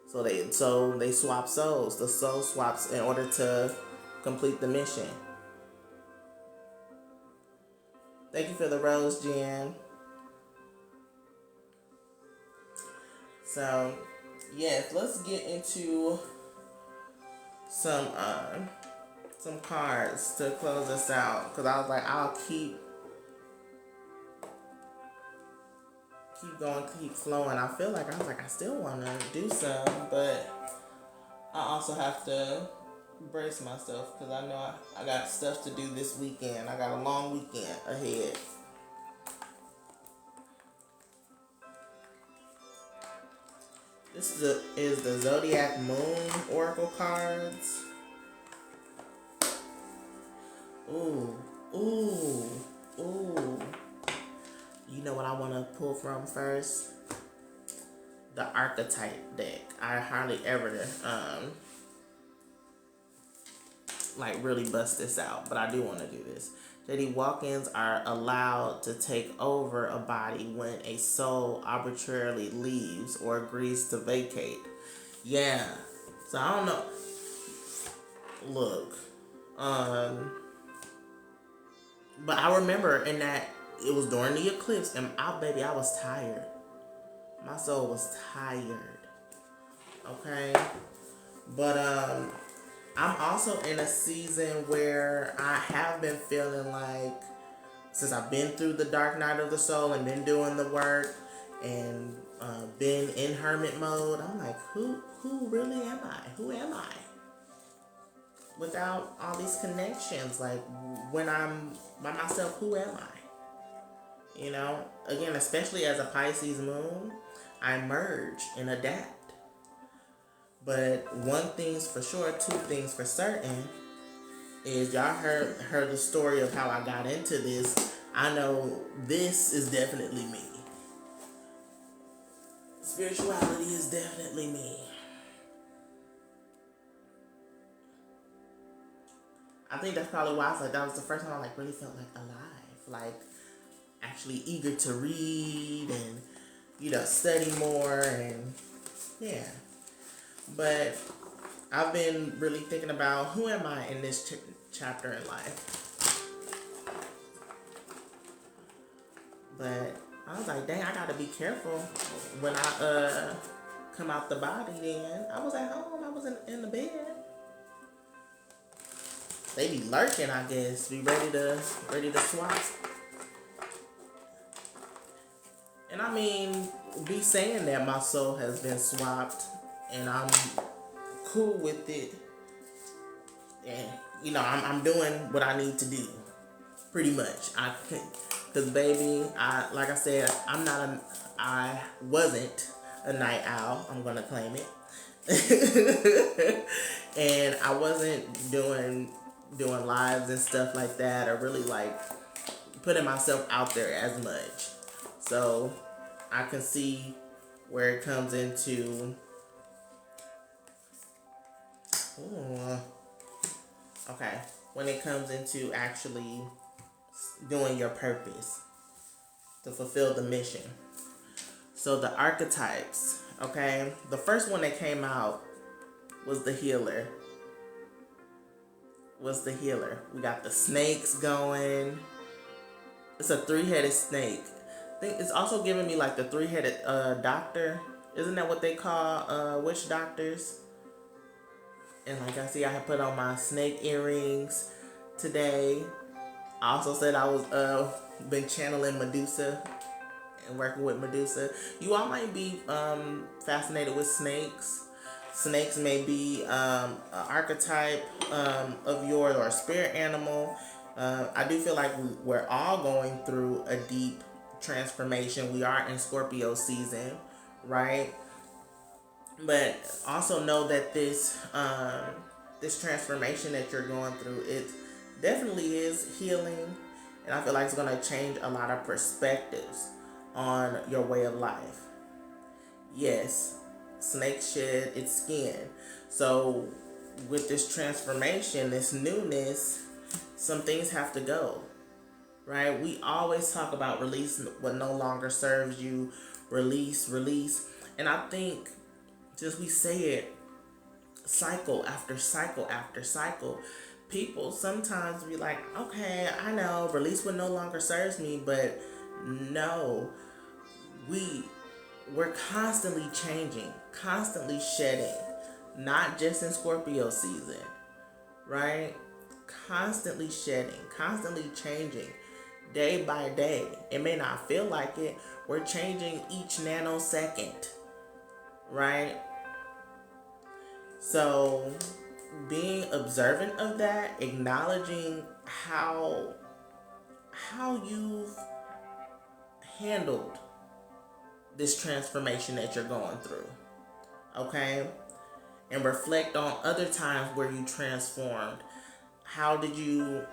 So they swap souls. The soul swaps in order to complete the mission. Thank you for the rose, Jen. So, yes, let's get into some cards to close us out. Because I was like, I'll keep going, keep flowing. I feel like I still want to do some, but I also have to brace myself because I know I got stuff to do this weekend. I got a long weekend ahead. This is the Zodiac Moon Oracle cards. Ooh. You know what I want to pull from first? The Archetype deck. I hardly ever really bust this out, but I do want to do this. JD walk-ins are allowed to take over a body when a soul arbitrarily leaves or agrees to vacate. Yeah. So I don't know. Look. But I remember in that it was during the eclipse and I was tired. My soul was tired. Okay? But I'm also in a season where I have been feeling like, since I've been through the dark night of the soul and been doing the work and been in hermit mode, I'm like, who really am I? Who am I? Without all these connections, like when I'm by myself, who am I? You know, again, especially as a Pisces moon, I merge and adapt. But one thing's for sure, two things for certain, is y'all heard the story of how I got into this. I know this is definitely me. Spirituality is definitely me. I think that's probably why I was like, that was the first time I really felt alive, actually eager to read and study more and yeah. But I've been really thinking about who am I in this chapter in life. But I was like, dang, I gotta be careful when I come out the body. Then I was at home. I was in the bed. They be lurking, I guess. Be ready to swap. And I mean, be saying that my soul has been swapped, and I'm cool with it. And I'm doing what I need to do, pretty much. Cause baby, like I said, I wasn't a night owl. I'm gonna claim it, and I wasn't doing lives and stuff like that, or really like putting myself out there as much. So I can see where it comes into. Ooh, okay, when it comes into actually doing your purpose to fulfill the mission. So the archetypes, okay? The first one that came out was the healer. We got the snakes going. It's a three-headed snake. I think it's also giving me like the three-headed doctor. Isn't that what they call witch doctors? And like I see, I have put on my snake earrings today. I also said I was been channeling Medusa and working with Medusa. You all might be fascinated with snakes. Snakes may be an archetype of yours or a spirit animal. I do feel like we're all going through a deep transformation. We are in Scorpio season, right? But also know that this transformation that you're going through, it definitely is healing, and I feel like it's going to change a lot of perspectives on your way of life. Yes, snake shed its skin. So with this transformation, this newness, some things have to go, right? We always talk about release what no longer serves you, release. And I think just we say it cycle after cycle after cycle, people sometimes be like, okay, I know, release what no longer serves me, but no, we're constantly changing, constantly shedding, not just in Scorpio season, right? Constantly shedding, constantly changing, day by day. It may not feel like it. We're changing each nanosecond, right? So being observant of that, acknowledging how you've handled this transformation that you're going through, okay? And reflect on other times where you transformed. How did you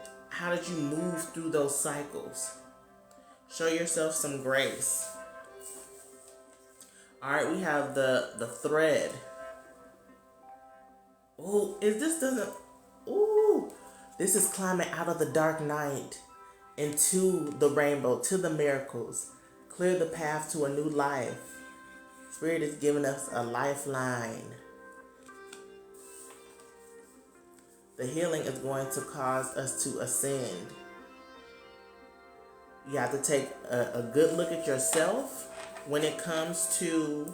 move through those cycles? Show yourself some grace. All right, we have the thread. Ooh, this is climbing out of the dark night into the rainbow, to the miracles. Clear the path to a new life. Spirit is giving us a lifeline. The healing is going to cause us to ascend. You have to take a good look at yourself when it comes to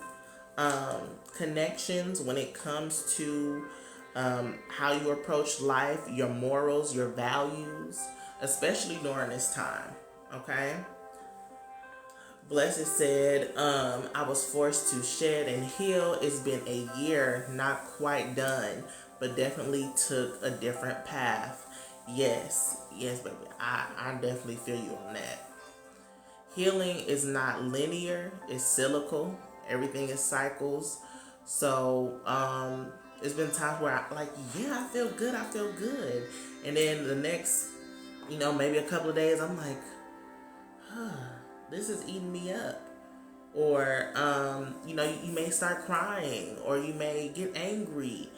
connections, when it comes to how you approach life, your morals, your values, especially during this time, okay? Blessed said, I was forced to shed and heal. It's been a year, not quite done, but definitely took a different path. Yes, baby. I definitely feel you on that. Healing is not linear, it's cyclical. Everything is cycles. So, it's been times where I feel good. And then the next, maybe a couple of days, I'm like, this is eating me up. Or, you may start crying, or you may get angry.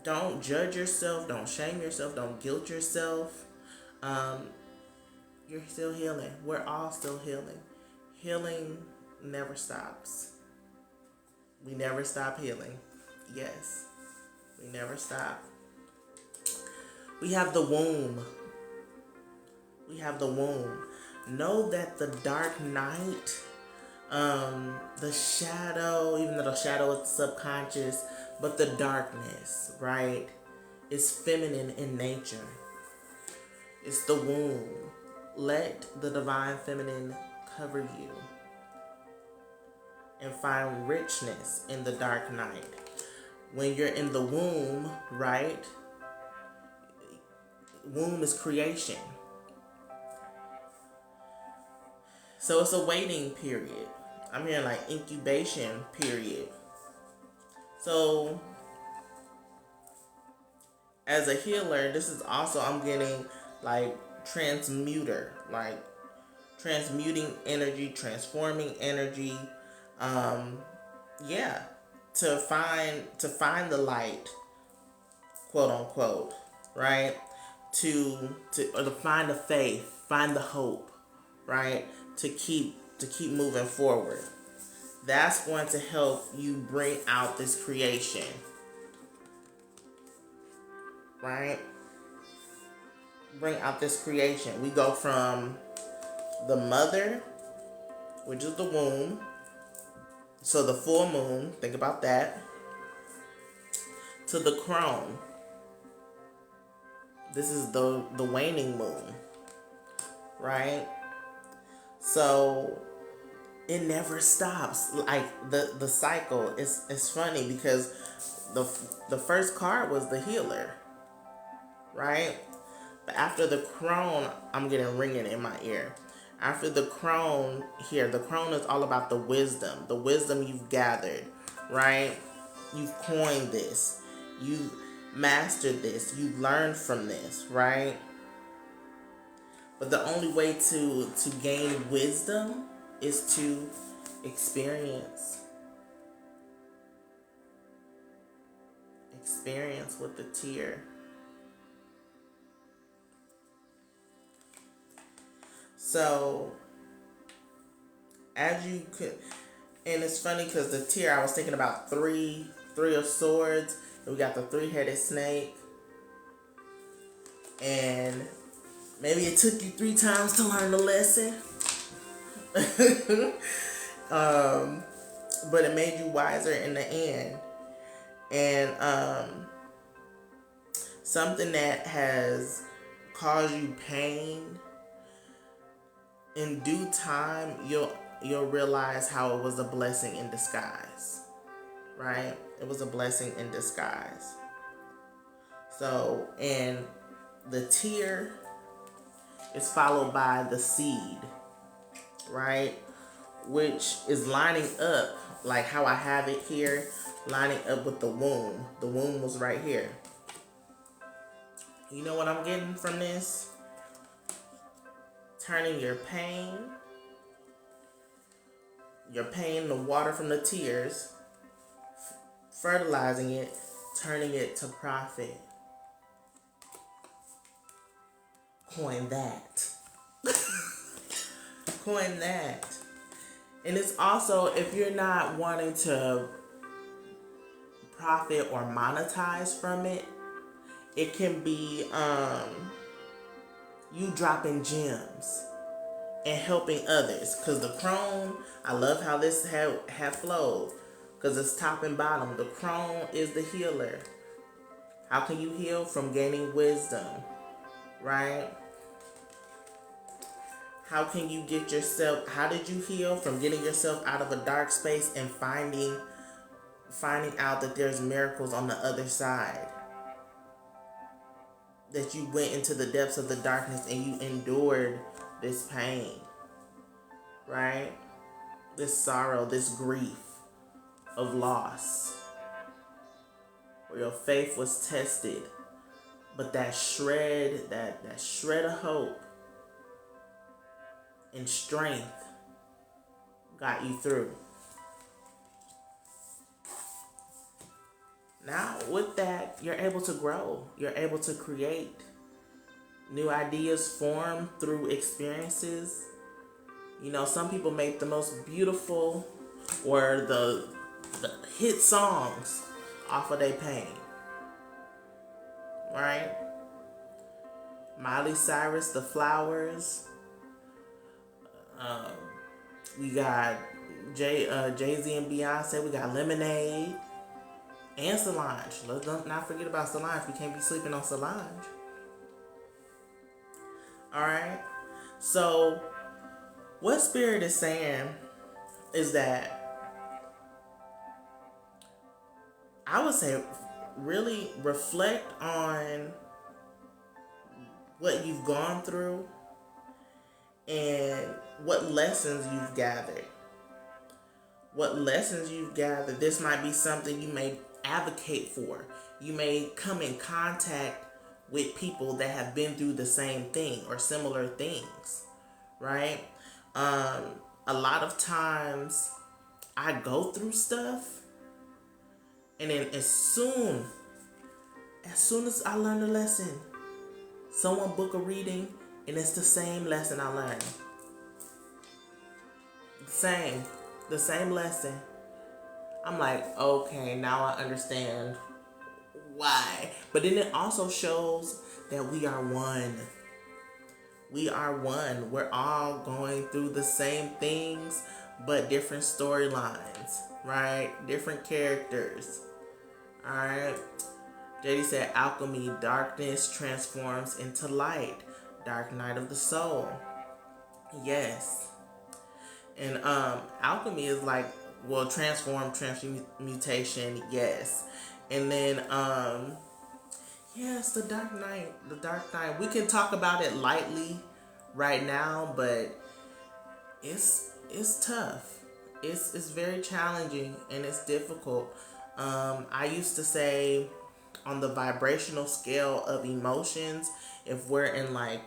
Don't judge yourself. Don't shame yourself. Don't guilt yourself. You're still healing. We're all still healing. Healing never stops. We never stop healing. Yes. We never stop. We have the womb. Know that the dark night, the shadow, even though the shadow is subconscious, but the darkness, right, is feminine in nature. It's the womb. Let the divine feminine cover you and find richness in the dark night. When you're in the womb, right, womb is creation. So it's a waiting period. I'm hearing like incubation period. So as a healer, this is also, I'm getting like transmuter, like transmuting energy, transforming energy. Yeah, to find the light, quote unquote, right? Or to find the faith, find the hope, right? To keep moving forward. That's going to help you bring out this creation, right? Bring out this creation. We go from the mother, which is the womb. So the full moon, think about that, to the crone. This is the waning moon, right? So it never stops. Like the cycle. It's funny because the first card was the healer, right? But after the crone, I'm getting ringing in my ear. After the crone here, the crone is all about the wisdom you've gathered, right? You've coined this. You mastered this. You learned from this, right? But the only way to gain wisdom is to experience. Experience with the tear. So, as you could, and it's funny because the tear, I was thinking about three of swords, and we got the three-headed snake, and maybe it took you 3 times to learn the lesson, but it made you wiser in the end. And something that has caused you pain, in due time, you'll realize how it was a blessing in disguise, right? It was a blessing in disguise. So, and the tear is followed by the seed, right? Which is lining up, like how I have it here, lining up with the womb. The womb was right here. You know what I'm getting from this? Turning your pain, the water from the tears, fertilizing it, turning it to profit. Coin that. Coin that. And it's also, if you're not wanting to profit or monetize from it, it can be you dropping gems and helping others. Because the crone, I love how this have flowed, because it's top and bottom. The crone is the healer. How can you heal? From gaining wisdom, right? How can you get yourself, how did you heal? From getting yourself out of a dark space and finding out that there's miracles on the other side. That you went into the depths of the darkness and you endured this pain, right? This sorrow, this grief of loss, where your faith was tested, but that shred of hope and strength got you through. Now, with that, you're able to grow. You're able to create. New ideas form through experiences. You know, some people make the most beautiful or the hit songs off of their pain. Right? Miley Cyrus, The Flowers. We got Jay-Z and Beyonce. We got Lemonade. And Solange. Let's not forget about Solange. We can't be sleeping on Solange. Alright? So, what Spirit is saying is that I would say really reflect on what you've gone through and what lessons you've gathered. What lessons you've gathered. This might be something you may advocate for. You may come in contact with people that have been through the same thing or similar things, right? A lot of times I go through stuff, and then as soon as I learn a lesson, someone book a reading, and it's the same lesson I learned. The same lesson. I'm like, okay, now I understand why. But then it also shows that we are one. We are one. We're all going through the same things, but different storylines, right? Different characters. Alright. JD said, alchemy, darkness transforms into light. Dark night of the soul. Yes. And alchemy is like, well, transmutation, yes. And then yes, the dark night. The dark night. We can talk about it lightly right now, but it's tough. It's very challenging and it's difficult. I used to say, on the vibrational scale of emotions, if we're in like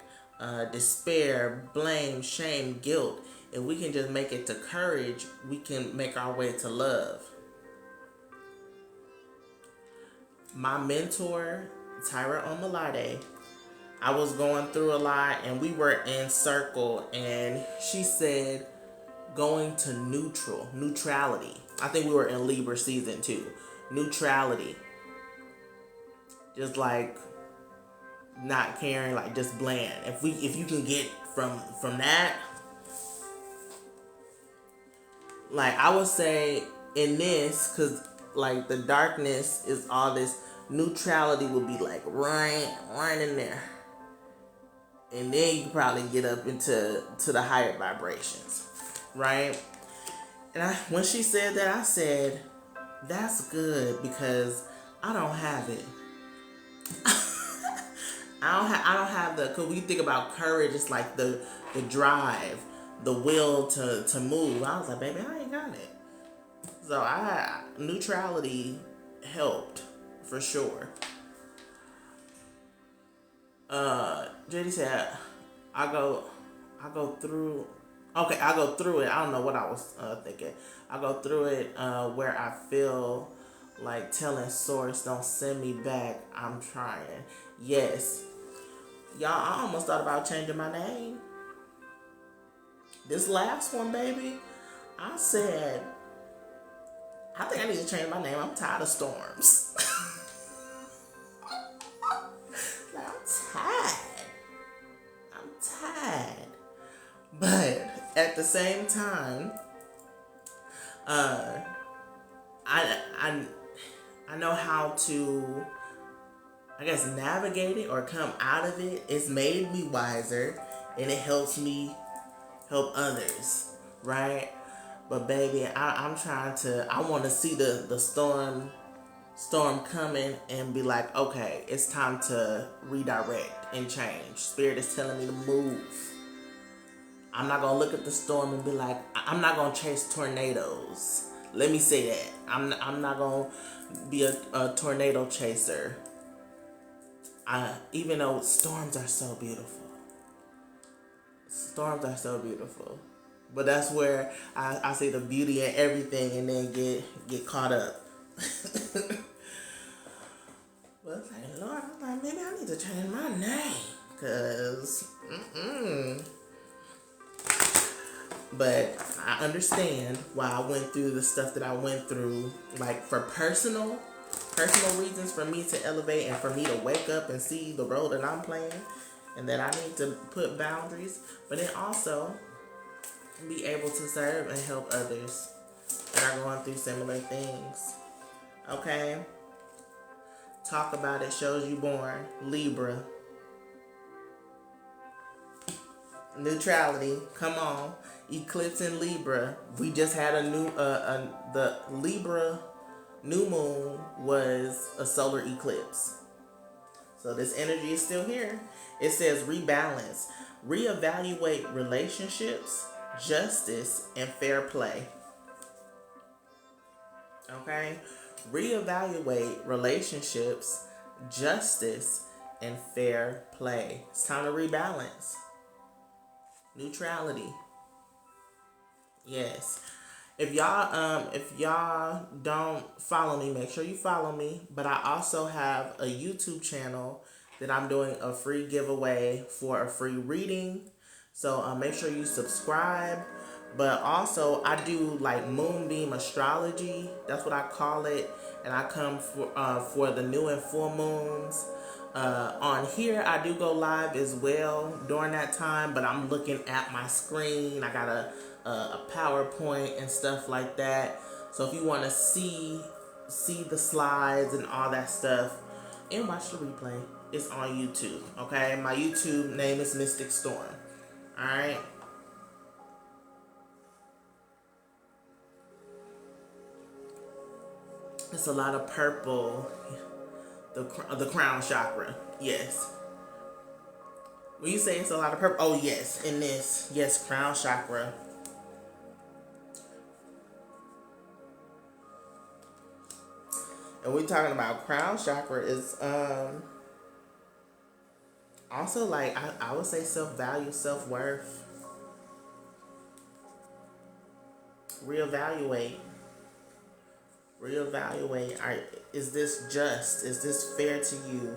despair, blame, shame, guilt, if we can just make it to courage, we can make our way to love. My mentor, Tyra Omalade, I was going through a lot and we were in circle, and she said going to neutrality. I think we were in Libra season 2. Neutrality. Just like not caring, like just bland. If you can get from that, like I would say in this, because like the darkness is all this, neutrality would be like right in there, and then you can probably get up into the higher vibrations, right? And when she said that, I said, that's good, because I don't have it. I don't have the, because when you think about courage, it's like the drive, the will to move. I was like, baby, I ain't got it. So neutrality helped for sure. JD said, I go through. Okay, I go through it. I don't know what I was thinking. I go through it where I feel like telling source, don't send me back. I'm trying. Yes. Y'all, I almost thought about changing my name. This last one, baby, I said, I think I need to change my name. I'm tired of storms. Like, I'm tired. But at the same time, I know how to, I guess, navigate it or come out of it. It's made me wiser, and it helps me help others, right? But baby, I'm trying to, I want to see the storm coming and be like, okay, it's time to redirect and change. Spirit is telling me to move. I'm not going to look at the storm and be like, I'm not going to chase tornadoes. Let me say that. I'm not going to be a tornado chaser. Even though storms are so beautiful. Storms are so beautiful. But that's where I see the beauty in everything and then get caught up. But it's like, Lord, I'm like, maybe I need to change my name. Because, But I understand why I went through the stuff that I went through. Like, for personal reasons, for me to elevate and for me to wake up and see the role that I'm playing. And that I need to put boundaries. But then also be able to serve and help others that are going through similar things. Okay? Talk about it shows you born. Libra. Neutrality. Come on. Eclipse in Libra. We just had the Libra new moon was a solar eclipse. So this energy is still here. It says rebalance, reevaluate relationships, justice, and fair play. Okay? Reevaluate relationships, justice, and fair play. It's time to rebalance. Neutrality. Yes. If y'all don't follow me, make sure you follow me. But I also have a YouTube channel that I'm doing a free giveaway for a free reading. So make sure you subscribe. But also I do like moonbeam astrology. That's what I call it. And I come for the new and full moons. On here, I do go live as well during that time, but I'm looking at my screen. I got a PowerPoint and stuff like that. So if you want to see the slides and all that stuff, and watch the replay, it's on YouTube. Okay, my YouTube name is Mystic Storm. All right. It's a lot of purple. The crown chakra. Yes. When you say it's a lot of purple, oh yes, in this, yes, crown chakra. And we're talking about crown chakra is also like I would say self-value, self-worth. Reevaluate. Is this just? Is this fair to you?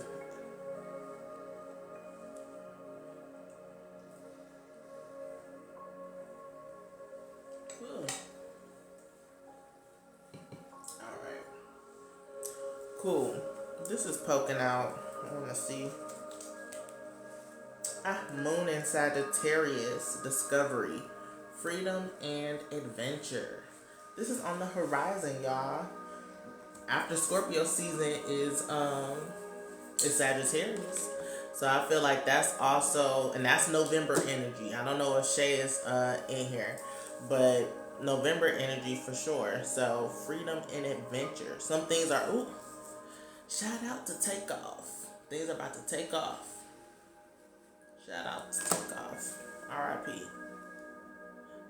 Alright. Cool. This is poking out. I want to see. Moon in Sagittarius. Discovery. Freedom and adventure. This is on the horizon, y'all. After Scorpio season is Sagittarius. So I feel like that's also, and that's November energy. I don't know if Shay is in here, but November energy for sure. So freedom and adventure. Some things are, shout out to take off. Things are about to take off. Shout out to take off. R.I.P.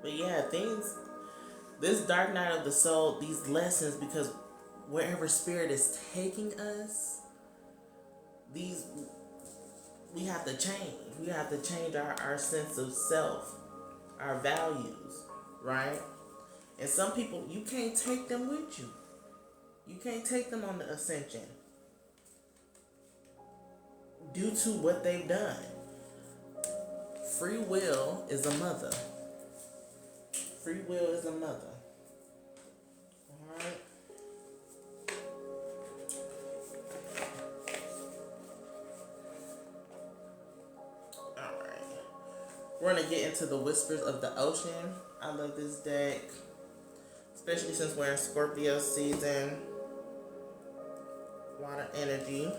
But yeah, this dark night of the soul, these lessons, because wherever spirit is taking us, we have to change. We have to change our sense of self, our values, right? And some people, you can't take them with you. You can't take them on the ascension due to what they've done. Free will is a mother. Free will is a mother. Alright? Alright. We're going to get into the whispers of the ocean. I love this deck. Especially since we're in Scorpio season. Water energy.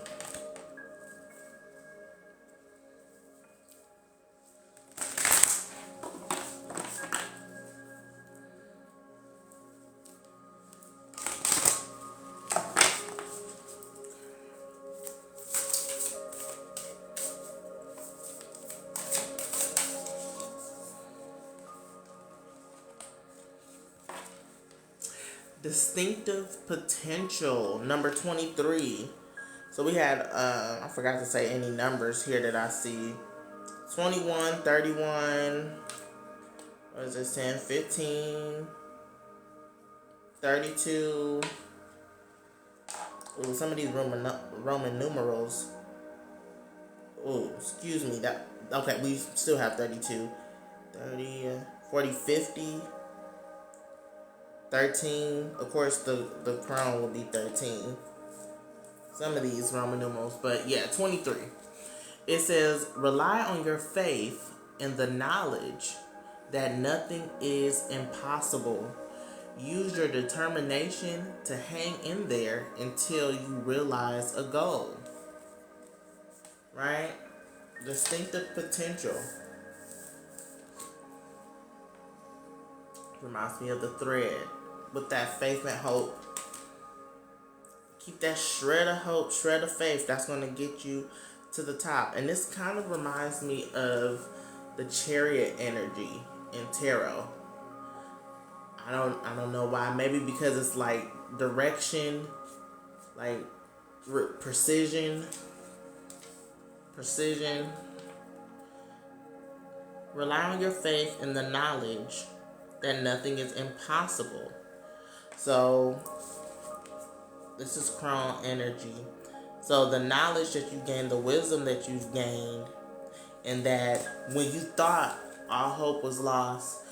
Distinctive potential, number 23. So we had, I forgot to say any numbers here that I see. 21, 31, what is this, 10, 15, 32. Ooh, some of these Roman numerals. Ooh, excuse me. Okay, we still have 32. 30, 40, 50. 13. Of course, the crown will be 13. Some of these Roman numerals. But yeah, 23. It says, rely on your faith and the knowledge that nothing is impossible. Use your determination to hang in there until you realize a goal. Right? Distinctive potential. Reminds me of the thread. With that faith and hope, Keep that shred of hope, shred of faith. That's going to get you to the top. And this kind of reminds me of the chariot energy in tarot. I don't know why. Maybe because it's like direction, like precision. Rely on your faith and the knowledge that nothing is impossible. So this is crown energy. So the knowledge that you gain, the wisdom that you've gained, and that when you thought all hope was lost,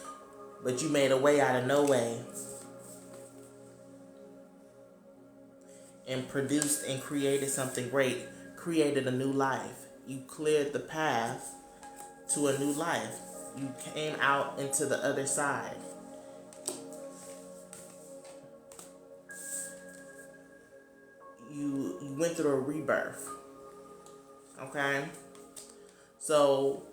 but you made a way out of no way and produced and created something great, created a new life. You cleared the path to a new life. You came out into the other side. You went through a rebirth. Okay? So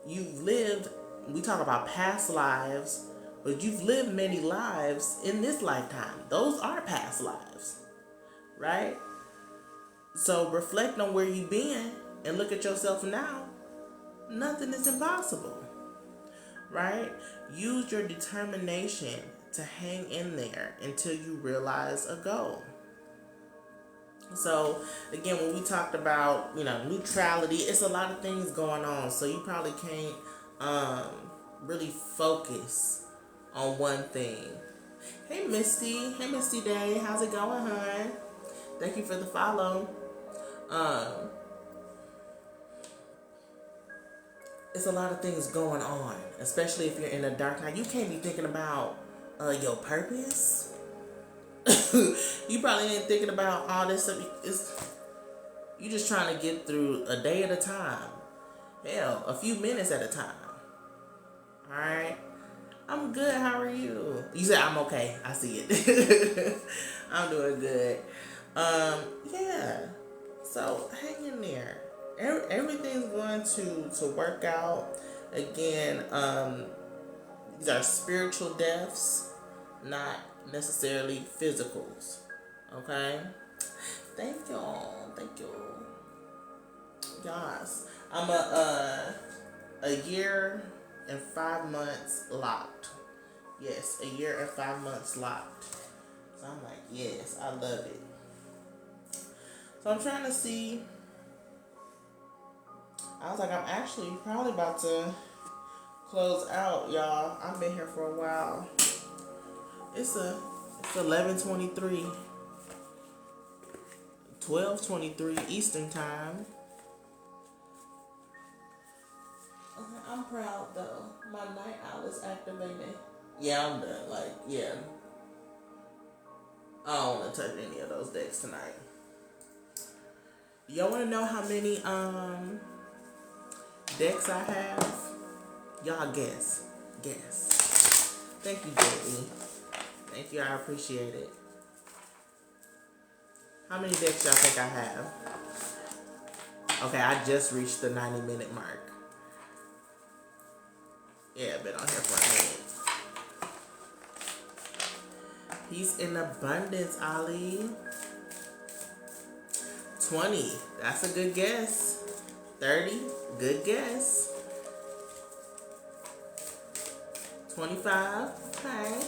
you've lived, we talk about past lives, but you've lived many lives in this lifetime. Those are past lives. Right? So reflect on where you've been and look at yourself now. Nothing is impossible. Right? Use your determination to hang in there until you realize a goal. So again, when we talked about, neutrality, it's a lot of things going on. So you probably can't really focus on one thing. Hey Misty Day, how's it going, hon? Thank you for the follow. It's a lot of things going on, especially if you're in a dark night. You can't be thinking about your purpose. You probably ain't thinking about all this stuff. You just trying to get through a day at a time. Hell, a few minutes at a time. Alright? I'm good. How are you? You said I'm okay. I see it. I'm doing good. Yeah. So hang in there. Everything's going to work out. Again, these are spiritual deaths, not necessarily physicals. Okay? Thank y'all. Yes. I'm a year and 5 months locked. Yes, a year and 5 months locked. So I'm like, yes, I love it. So I'm trying to see. I was like, I'm actually probably about to close out, y'all. I've been here for a while. It's 11:23, 12:23 Eastern time. I'm proud though. My night owl is activated. Yeah, I'm done. I don't want to touch any of those decks tonight. Y'all want to know how many decks I have? Y'all guess. Thank you, Brittany. Thank you, I appreciate it. How many decks y'all think I have? Okay, I just reached the 90-minute mark. Yeah, I've been on here for a minute. Peace in abundance, Ali. 20, that's a good guess. 30, good guess. 25, okay.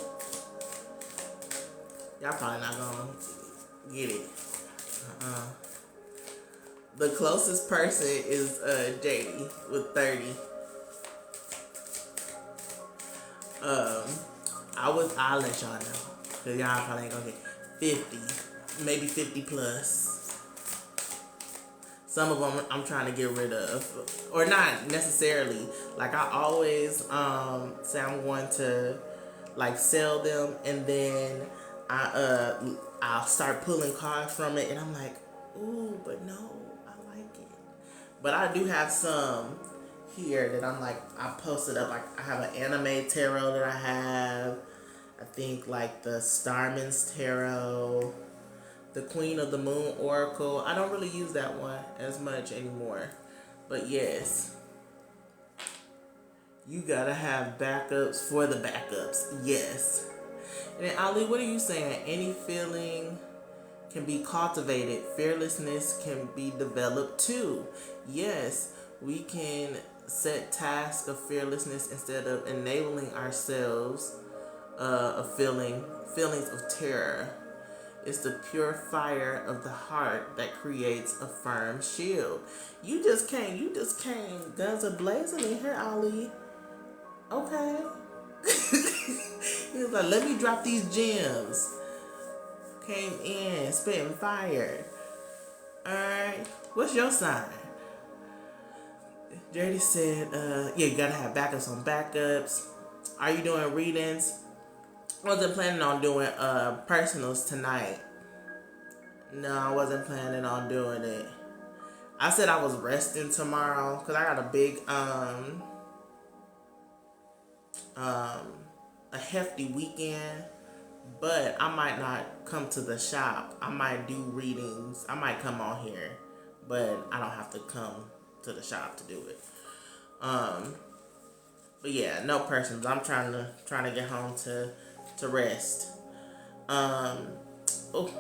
Y'all probably not gonna get it. The closest person is JD with 30. I'll let y'all know, cause y'all probably ain't gonna get 50, maybe 50 plus. Some of them I'm trying to get rid of, or not necessarily. Like I always say I'm going to sell them, and then I'll start pulling cards from it, and I'm like, ooh, but no, I like it. But I do have some here that I'm I posted up. I have an anime tarot that I have. I think the Starman's Tarot, the Queen of the Moon Oracle. I don't really use that one as much anymore. But yes, you gotta have backups for the backups. Yes. And then Ali, what are you saying? Any feeling can be cultivated. Fearlessness can be developed too. Yes, we can set tasks of fearlessness instead of enabling ourselves of feelings of terror. It's the pure fire of the heart that creates a firm shield. You just came guns a blazing in here, Ali. Okay. He was like, let me drop these gems. Came in, spitting fire. Alright. What's your sign? Jerry said, yeah, you gotta have backups on backups. Are you doing readings? Wasn't planning on doing personals tonight. No, I wasn't planning on doing it. I said I was resting tomorrow because I got a big a hefty weekend, but I might not come to the shop. I might do readings. I might come on here, but I don't have to come to the shop to do it. But yeah, no persons. I'm trying to get home to rest. Oh,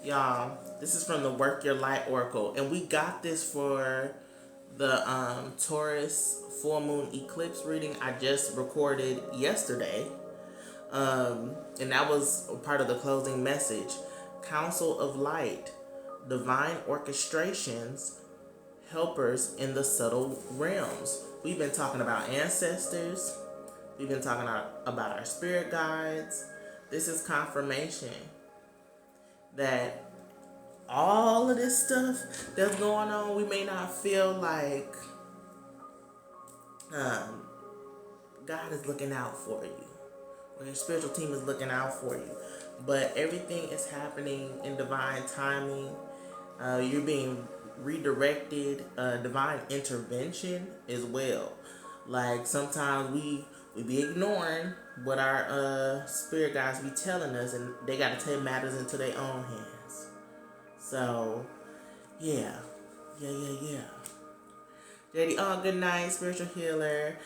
y'all, this is from the Work Your Light Oracle, and we got this for the Taurus full moon eclipse reading I just recorded yesterday, and that was part of the closing message. Council of Light, divine orchestrations, helpers in the subtle realms. We've been talking about ancestors. We've been talking about our spirit guides. This is confirmation that all of this stuff that's going on, we may not feel like God is looking out for you, or your spiritual team is looking out for you, but everything is happening in divine timing. You're being redirected, divine intervention as well. Like sometimes we be ignoring what our spirit guides be telling us, and they got to take matters into their own hands. So, yeah. JD, good night, spiritual healer.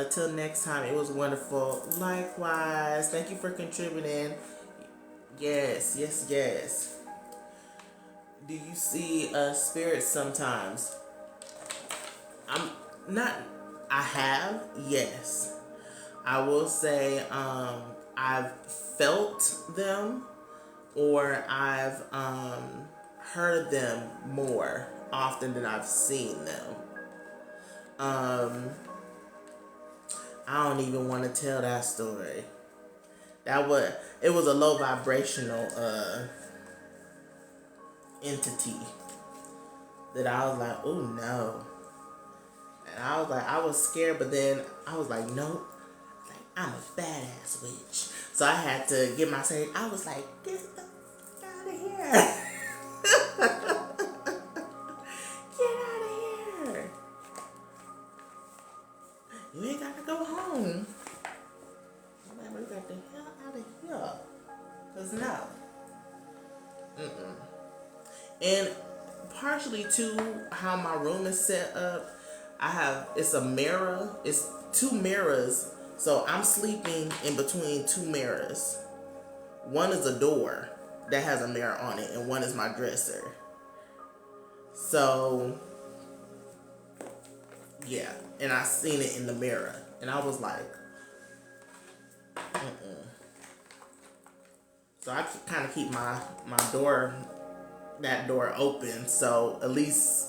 Till next time, it was wonderful. Likewise, thank you for contributing. Yes. Do you see spirits sometimes? I have, yes. I will say I've felt them, or I've heard them more often than I've seen them. I don't even want to tell that story. It was a low vibrational entity that I was like, oh no. And I was scared, but then I was like, nope. I'm a badass witch. So I had to get my say. I was like, get the fuck out of here. Get out of here. You ain't got to go home. You got the hell out of here. Because no. And partially to how my room is set up, it's a mirror. It's two mirrors. So I'm sleeping in between two mirrors. One is a door that has a mirror on it, and one is my dresser. So, yeah. And I seen it in the mirror. And I was like, So I kind of keep my door open. So at least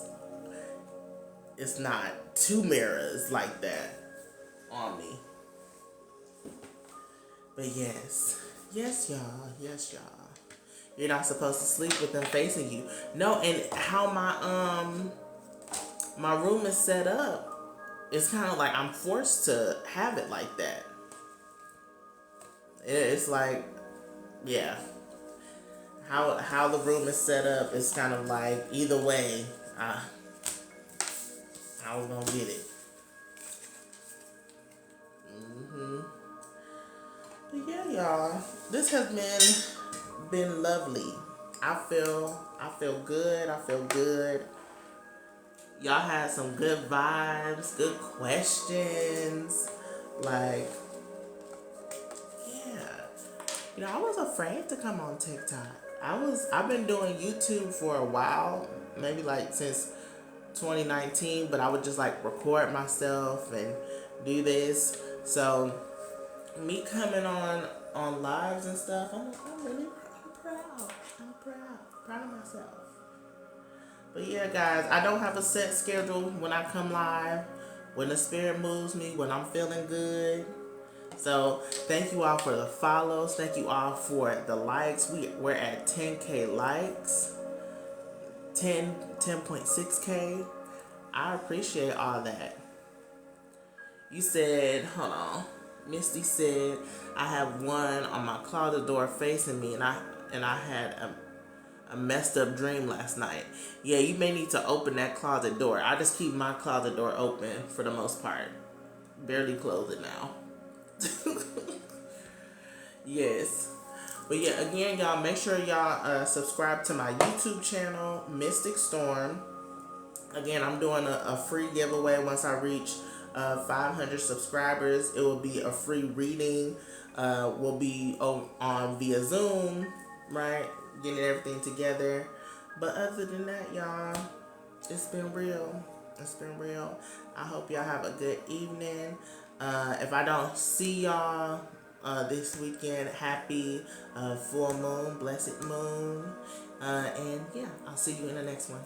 it's not two mirrors like that on me. But yes, y'all. You're not supposed to sleep with them facing you. No, and how my room is set up, it's kind of like I'm forced to have it like that. It's like, yeah. How the room is set up is kind of like either way, I was gonna get it. But yeah, y'all, this has been lovely. I feel good. Y'all had some good vibes, good questions. Like, yeah. I was afraid to come on TikTok. I've been doing YouTube for a while, maybe like since 2019, but I would just like record myself and do this. So me coming on lives and stuff, I'm proud. Proud of myself. But yeah, guys, I don't have a set schedule when I come live. When the spirit moves me, when I'm feeling good. So thank you all for the follows. Thank you all for the likes. We're at 10K likes. 10.6K. I appreciate all that. You said, hold on. Misty said I have one on my closet door facing me, and I had a messed up dream last night. Yeah, you may need to open that closet door. I just keep my closet door open for the most part. Barely close it now. Yes. But yeah, again, y'all, make sure y'all subscribe to my YouTube channel, Mystic Storm. Again, I'm doing a free giveaway once I reach 500 subscribers. It will be a free reading. We'll be on via Zoom, right? Getting everything together. But other than that, y'all, it's been real. It's been real. I hope y'all have a good evening. If I don't see y'all this weekend, happy full moon, blessed moon. And yeah, I'll see you in the next one.